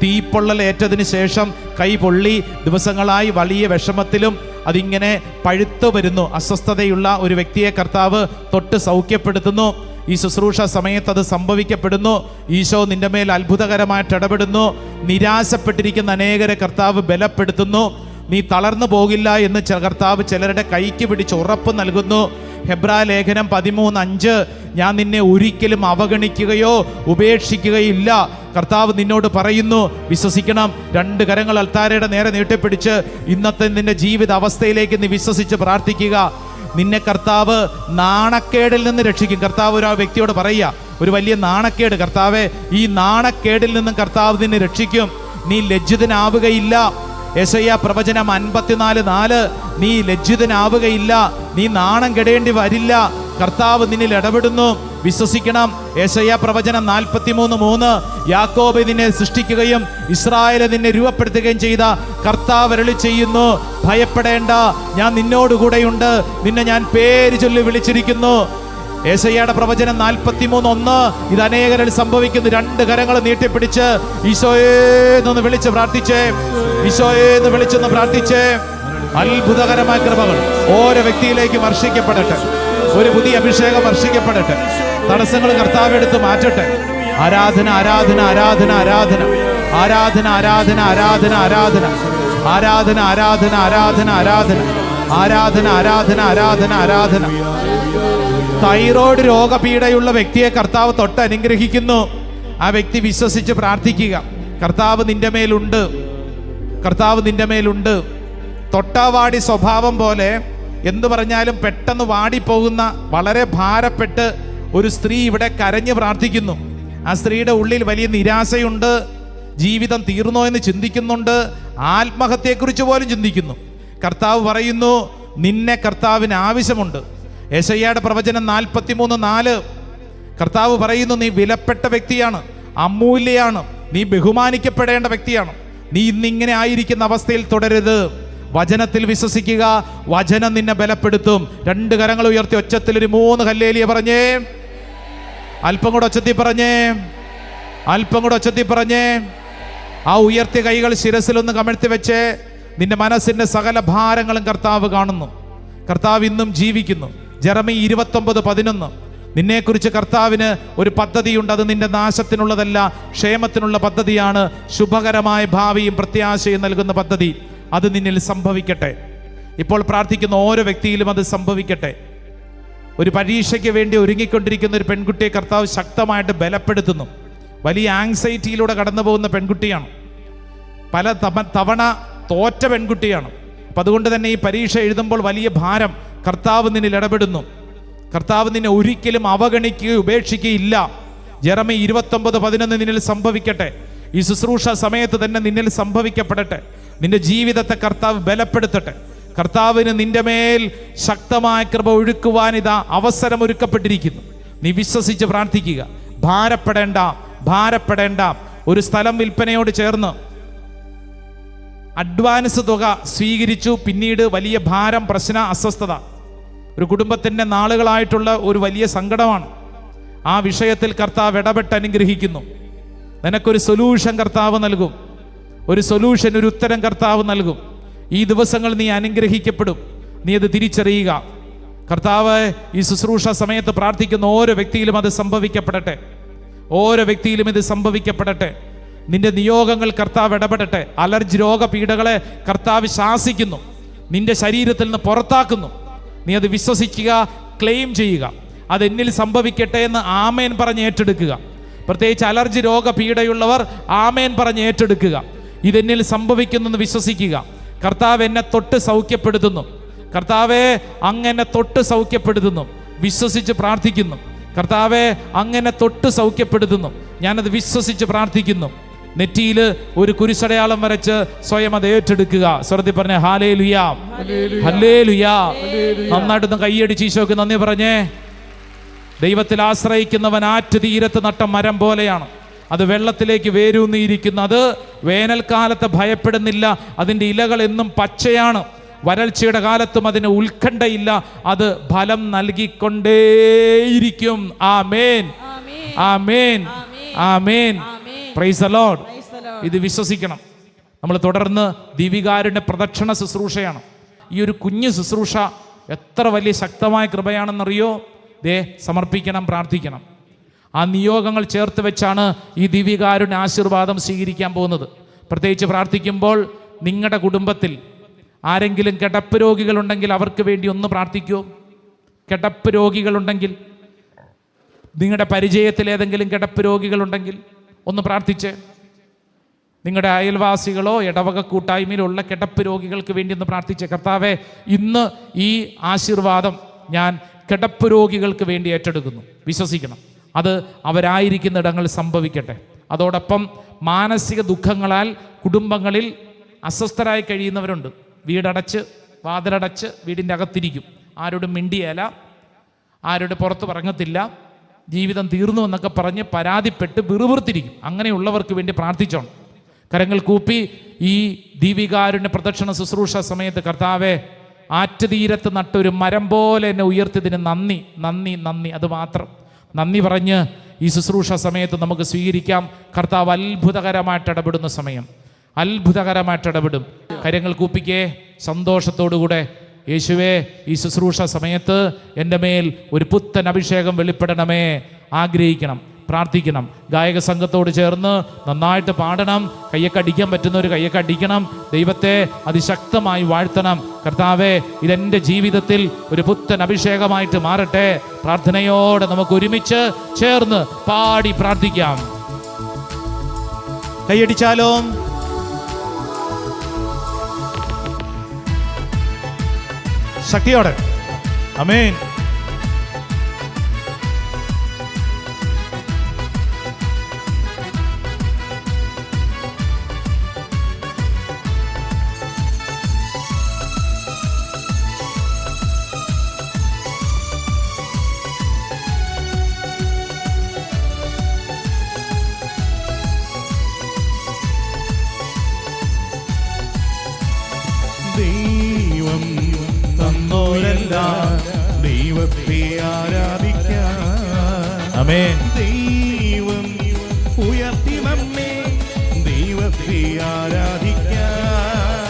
തീപ്പൊള്ളൽ ഏറ്റതിന് ശേഷം കൈ പൊള്ളി ദിവസങ്ങളായി വലിയ വിഷമത്തിലും അതിങ്ങനെ പഴുത്തു വരുന്നു അസ്വസ്ഥതയുള്ള ഒരു വ്യക്തിയെ കർത്താവ് തൊട്ട് സൗഖ്യപ്പെടുത്തുന്നു. ഈ ശുശ്രൂഷ സമയത്ത് അത് സംഭവിക്കപ്പെടുന്നു. ഈശോ നിന്റെ മേൽ അത്ഭുതകരമായിട്ട് ഇടപെടുന്നു. നിരാശപ്പെട്ടിരിക്കുന്ന അനേകരെ കർത്താവ് ബലപ്പെടുത്തുന്നു. നീ തളർന്നു പോകില്ല എന്ന് കർത്താവ് ചിലരുടെ കൈക്ക് പിടിച്ച് ഉറപ്പ് നൽകുന്നു. ഹെബ്രായ ലേഖനം 13:5, ഞാൻ നിന്നെ ഒരിക്കലും അവഗണിക്കുകയോ ഉപേക്ഷിക്കുകയില്ല. കർത്താവ് നിന്നോട് പറയുന്നു, വിശ്വസിക്കണം. 2 കരങ്ങൾ അൽത്താരയുടെ നേരെ നീട്ടിപ്പിടിച്ച് ഇന്നത്തെ നിന്റെ ജീവിത അവസ്ഥയിലേക്ക് നീ വിശ്വസിച്ച് പ്രാർത്ഥിക്കുക. നിന്നെ കർത്താവ് നാണക്കേടിൽ നിന്ന് രക്ഷിക്കും. കർത്താവ് ഒരു വ്യക്തിയോട് പറയുക, ഒരു വലിയ നാണക്കേട്, കർത്താവെ ഈ നാണക്കേടിൽ നിന്നും കർത്താവ് നിന്നെ രക്ഷിക്കും. നീ ലജ്ജിതനാവുകയില്ല. യെശയ്യാ പ്രവചനം 54:4, നീ ലജ്ജിതനാവുകയില്ല, നീ നാണം കെടേണ്ടി വരില്ല. കർത്താവ് നിന്നിൽ ഇടപെടുന്നു, വിശ്വസിക്കണം. യെശയ്യാ പ്രവചനം 43:3, യാക്കോബ് നിന്നെ സൃഷ്ടിക്കുകയും ഇസ്രായേൽ നിന്നെ രൂപപ്പെടുത്തുകയും ചെയ്ത കർത്താവ് അരുളി ചെയ്യുന്നു, ഭയപ്പെടേണ്ട, ഞാൻ നിന്നോടുകൂടെയുണ്ട്, നിന്നെ ഞാൻ പേര് ചൊല്ലി വിളിച്ചിരിക്കുന്നു. യെശയ്യായുടെ പ്രവചനം 43:1, ഇത് അനേകരിൽ സംഭവിക്കുന്നു. 2 കരങ്ങൾ നീട്ടിപ്പിടിച്ച് ഈശോയെന്ന് വിളിച്ച് പ്രാർത്ഥിച്ചേ, ഈശോയെന്ന് വിളിച്ചൊന്ന് പ്രാർത്ഥിച്ചേ. അത്ഭുതകരമായ കൃപകൾ ഓരോ വ്യക്തിയിലേക്ക് വർഷിക്കപ്പെടട്ടെ. ഒരു പുതിയ അഭിഷേകം വർഷിക്കപ്പെടട്ടെ. തടസ്സങ്ങൾ കർത്താവ് എടുത്ത് മാറ്റട്ടെ. ആരാധന ആരാധന ആരാധന ആരാധന ആരാധന ആരാധന ആരാധന ആരാധന ആരാധന ആരാധന ആരാധന ആരാധന ആരാധന ആരാധന ആരാധന ആരാധന. തൈറോയ്ഡ് രോഗപീഠയുള്ള വ്യക്തിയെ കർത്താവ് തൊട്ട് അനുഗ്രഹിക്കുന്നു. ആ വ്യക്തി വിശ്വസിച്ച് പ്രാർത്ഥിക്കുക. കർത്താവ് നിന്റെ മേലുണ്ട്, കർത്താവ് നിന്റെ മേലുണ്ട്. തൊട്ടാവാടി സ്വഭാവം പോലെ എന്തു പറഞ്ഞാലും പെട്ടെന്ന് വാടിപ്പോകുന്ന വളരെ ഭാരപ്പെട്ട് ഒരു സ്ത്രീ ഇവിടെ കരഞ്ഞ് പ്രാർത്ഥിക്കുന്നു. ആ സ്ത്രീയുടെ ഉള്ളിൽ വലിയ നിരാശയുണ്ട്, ജീവിതം തീർന്നോ എന്ന് ചിന്തിക്കുന്നുണ്ട്, ആത്മഹത്യയെക്കുറിച്ച് പോലും ചിന്തിക്കുന്നു. കർത്താവ് പറയുന്നു, നിന്നെ കർത്താവിന് ആവശ്യമുണ്ട്. യെശയ്യായുടെ പ്രവചനം 43:4 കർത്താവ് പറയുന്നു, നീ വിലപ്പെട്ട വ്യക്തിയാണ്, അമൂല്യയാണ്, നീ ബഹുമാനിക്കപ്പെടേണ്ട വ്യക്തിയാണ്. നീ ഇന്നിങ്ങനെ ആയിരിക്കുന്ന അവസ്ഥയിൽ തുടരരുത്. വചനത്തിൽ വിശ്വസിക്കുക, വചനം നിന്നെ ബലപ്പെടുത്തും. 2 കരങ്ങൾ ഉയർത്തി ഒച്ചത്തിൽ ഒരു 3 ഹല്ലേലൂയ പറഞ്ഞേ. അല്പം കൂടെ ഒച്ചത്തിൽ പറഞ്ഞേ, അല്പം കൂടെ ഒച്ചത്തിൽ പറഞ്ഞേ. ആ ഉയർത്തിയ കൈകൾ ശിരസിലൊന്ന് കമഴ്ത്തി വെച്ച് നിന്റെ മനസ്സിന്റെ സകല ഭാരങ്ങളും കർത്താവ് കാണുന്നു. കർത്താവ് ഇന്നും ജീവിക്കുന്നു. ജെറമിയ 29:11 നിന്നെക്കുറിച്ച് കർത്താവിന് ഒരു പദ്ധതിയുണ്ട്. അത് നിന്റെ നാശത്തിനുള്ളതല്ല, ക്ഷേമത്തിനുള്ള പദ്ധതിയാണ്. ശുഭകരമായ ഭാവിയും പ്രത്യാശയും നൽകുന്ന പദ്ധതി. അത് നിന്നിൽ സംഭവിക്കട്ടെ. ഇപ്പോൾ പ്രാർത്ഥിക്കുന്ന ഓരോ വ്യക്തിയിലും അത് സംഭവിക്കട്ടെ. ഒരു പരീക്ഷയ്ക്ക് വേണ്ടി ഒരുങ്ങിക്കൊണ്ടിരിക്കുന്ന ഒരു പെൺകുട്ടിയെ കർത്താവ് ശക്തമായിട്ട് ബലപ്പെടുത്തുന്നു. വലിയ ആങ്സൈറ്റിയിലൂടെ കടന്നു പോകുന്ന പെൺകുട്ടിയാണ്. പല തവണ തോറ്റ പെൺകുട്ടിയാണ്. അപ്പം അതുകൊണ്ട് തന്നെ ഈ പരീക്ഷ എഴുതുമ്പോൾ വലിയ ഭാരം കർത്താവ് നിന്നിൽ ഇടപെടുന്നു. കർത്താവ് നിന്നെ ഒരിക്കലും അവഗണിക്കുകയോ ഉപേക്ഷിക്കുകയില്ല. ജെറമിയ 29:11 നിന്നിൽ സംഭവിക്കട്ടെ. ഈ ശുശ്രൂഷ സമയത്ത് തന്നെ നിന്നിൽ സംഭവിക്കപ്പെടട്ടെ. നിന്റെ ജീവിതത്തെ കർത്താവ് ബലപ്പെടുത്തട്ടെ. കർത്താവിന് നിന്റെ മേൽ ശക്തമായ കൃപ ഒഴുക്കുവാൻ ഇതാ അവസരമൊരുക്കപ്പെട്ടിരിക്കുന്നു. നീ വിശ്വസിച്ച് പ്രാർത്ഥിക്കുക. ഭാരപ്പെടേണ്ട. ഒരു സ്ഥലം വിൽപ്പനയോട് ചേർന്ന് അഡ്വാൻസ് തുക സ്വീകരിച്ചു. പിന്നീട് വലിയ ഭാരം, പ്രശ്ന, അസ്വസ്ഥത. ഒരു കുടുംബത്തിൻ്റെ നാളുകളായിട്ടുള്ള ഒരു വലിയ സങ്കടമാണ്. ആ വിഷയത്തിൽ കർത്താവ് ഇടപെട്ട് അനുഗ്രഹിക്കുന്നു. നിനക്കൊരു സൊല്യൂഷൻ കർത്താവ് നൽകും. ഒരു ഉത്തരം കർത്താവ് നൽകും. ഈ ദിവസങ്ങൾ നീ അനുഗ്രഹിക്കപ്പെടും. നീ അത് തിരിച്ചറിയുക. കർത്താവ് ഈ ശുശ്രൂഷ സമയത്ത് പ്രാർത്ഥിക്കുന്ന ഓരോ വ്യക്തിയിലും അത് സംഭവിക്കപ്പെടട്ടെ. ഓരോ വ്യക്തിയിലും ഇത് സംഭവിക്കപ്പെടട്ടെ. നിന്റെ നിയോഗങ്ങൾ കർത്താവ് ഇടപെടട്ടെ. അലർജി രോഗപീഠകളെ കർത്താവ് ശാസിക്കുന്നു, നിന്റെ ശരീരത്തിൽ നിന്ന് പുറത്താക്കുന്നു. നീ അത് വിശ്വസിക്കുക, ക്ലെയിം ചെയ്യുക. അത് എന്നിൽ സംഭവിക്കട്ടെ എന്ന് ആമേൻ പറഞ്ഞ് ഏറ്റെടുക്കുക. പ്രത്യേകിച്ച് അലർജി രോഗപീഠയുള്ളവർ ആമേൻ പറഞ്ഞ് ഏറ്റെടുക്കുക. ഇതെന്നിൽ സംഭവിക്കുന്നെന്ന് വിശ്വസിക്കുക. കർത്താവ് എന്നെ തൊട്ട് സൗഖ്യപ്പെടുത്തുന്നു. കർത്താവെ അങ്ങനെ തൊട്ട് സൗഖ്യപ്പെടുത്തുന്നു. വിശ്വസിച്ച് പ്രാർത്ഥിക്കുന്നു. കർത്താവെ അങ്ങനെ തൊട്ട് സൗഖ്യപ്പെടുത്തുന്നു. ഞാനത് വിശ്വസിച്ച് പ്രാർത്ഥിക്കുന്നു. നെറ്റിയിൽ ഒരു കുരിശടയാളം വരച്ച് സ്വയം അത് ഏറ്റെടുക്കുക. സ്വരത്തിൽ പറഞ്ഞേ ഹല്ലേലൂയ, ഹല്ലേലൂയ. നന്നായിട്ടൊന്ന് കൈയടിച്ച് ഈശോയ്ക്ക് നന്ദി പറഞ്ഞേ. ദൈവത്തിൽ ആശ്രയിക്കുന്നവൻ ആറ്റ് തീരത്ത് നട്ട മരം പോലെയാണ്. അത് വെള്ളത്തിലേക്ക് വേരൂന്നിയിരിക്കുന്നു. അത് വേനൽക്കാലത്ത് ഭയപ്പെടുന്നില്ല. അതിൻ്റെ ഇലകൾ എന്നും പച്ചയാണ്. വരൾച്ചയുടെ കാലത്തും അതിന് ഉത്കണ്ഠയില്ല. അത് ഫലം നൽകിക്കൊണ്ടേയിരിക്കും. Amen, amen, amen. Praise the lord. ഇത് വിശ്വസിക്കണം. നമ്മൾ തുടർന്ന് ദിവികാരുണ്യ പ്രദക്ഷിണ ശുശ്രൂഷയാണ്. ഈ ഒരു കുഞ്ഞു ശുശ്രൂഷ എത്ര വലിയ ശക്തമായ കൃപയാണെന്നറിയോ? സമർപ്പിക്കണം, പ്രാർത്ഥിക്കണം. ആ നിയോഗങ്ങൾ ചേർത്ത് വെച്ചാണ് ഈ ദിവികാരുണ്യ ആശീർവാദം സ്വീകരിക്കാൻ പോകുന്നത്. പ്രത്യേകിച്ച് പ്രാർത്ഥിക്കുമ്പോൾ നിങ്ങളുടെ കുടുംബത്തിൽ ആരെങ്കിലും കിടപ്പ് രോഗികളുണ്ടെങ്കിൽ അവർക്ക് വേണ്ടി ഒന്ന് പ്രാർത്ഥിക്കുമോ? കിടപ്പ് രോഗികളുണ്ടെങ്കിൽ, നിങ്ങളുടെ പരിചയത്തിൽ ഏതെങ്കിലും കിടപ്പ് രോഗികളുണ്ടെങ്കിൽ ഒന്ന് പ്രാർത്ഥിച്ച്. നിങ്ങളുടെ അയൽവാസികളോ ഇടവക കൂട്ടായ്മയിലുള്ള കിടപ്പ് രോഗികൾക്ക് വേണ്ടി ഒന്ന് പ്രാർത്ഥിച്ച്. കർത്താവെ, ഇന്ന് ഈ ആശീർവാദം ഞാൻ കിടപ്പ് രോഗികൾക്ക് വേണ്ടി ഏറ്റെടുക്കുന്നു. വിശ്വസിക്കണം. അത് അവരായിരിക്കുന്ന ഇടങ്ങളിൽ സംഭവിക്കട്ടെ. അതോടൊപ്പം മാനസിക ദുഃഖങ്ങളാൽ കുടുംബങ്ങളിൽ അസ്വസ്ഥരായി കഴിയുന്നവരുണ്ട്. വീടടച്ച്, വാതിലടച്ച് വീടിൻ്റെ അകത്തിരിക്കും. ആരോടും മിണ്ടിയേല, ആരോട് പുറത്ത് പറഞ്ഞത്തില്ല, ജീവിതം തീർന്നു എന്നൊക്കെ പറഞ്ഞ് പരാതിപ്പെട്ട് വിറുവിറുത്തിരിക്കും. അങ്ങനെയുള്ളവർക്ക് വേണ്ടി പ്രാർത്ഥിച്ചോണം. കരങ്ങൾ കൂപ്പി ഈ ദീപികാരുണ്യ പ്രദക്ഷിണ ശുശ്രൂഷ സമയത്ത് കർത്താവെ, ആറ്റുതീരത്ത് നട്ടൊരു മരം പോലെ എന്നെ ഉയർത്തിയതിന് നന്ദി, നന്ദി, നന്ദി. അത് മാത്രം നന്ദി പറഞ്ഞ് ഈ ശുശ്രൂഷ സമയത്ത് നമുക്ക് സ്വീകരിക്കാം. കർത്താവ് അത്ഭുതകരമായിട്ട് ഇടപെടുന്ന സമയം, അത്ഭുതകരമായിട്ട് ഇടപെടും. കരങ്ങൾ കൂപ്പിക്കേ സന്തോഷത്തോടുകൂടെ. യേശുവേ, ഈ ശുശ്രൂഷ സമയത്ത് എൻ്റെ മേൽ ഒരു പുത്തൻ അഭിഷേകം വെളിപ്പെടണമേ. ആഗ്രഹിക്കണം, പ്രാർത്ഥിക്കണം. ഗായക സംഘത്തോട് ചേർന്ന് നന്നായിട്ട് പാടണം. കയ്യൊക്കെ അടിക്കാൻ പറ്റുന്നവർ കയ്യൊക്കെ അടിക്കണം. ദൈവത്തെ അതിശക്തമായി വാഴ്ത്തണം. കർത്താവേ, ഇതെൻ്റെ ജീവിതത്തിൽ ഒരു പുത്തൻ അഭിഷേകമായിട്ട് മാറട്ടെ. പ്രാർത്ഥനയോടെ നമുക്ക് ഒരുമിച്ച് ചേർന്ന് പാടി പ്രാർത്ഥിക്കാം. കൈയടിച്ചാലോ? ശക്തിയോടെ. ആമേൻ. ദൈവത്തെ ആരാധിക്കാം. ആമേൻ. ദൈവം ഉയർത്തി നമ്മെ, ദൈവത്തെ ആരാധിക്കാം.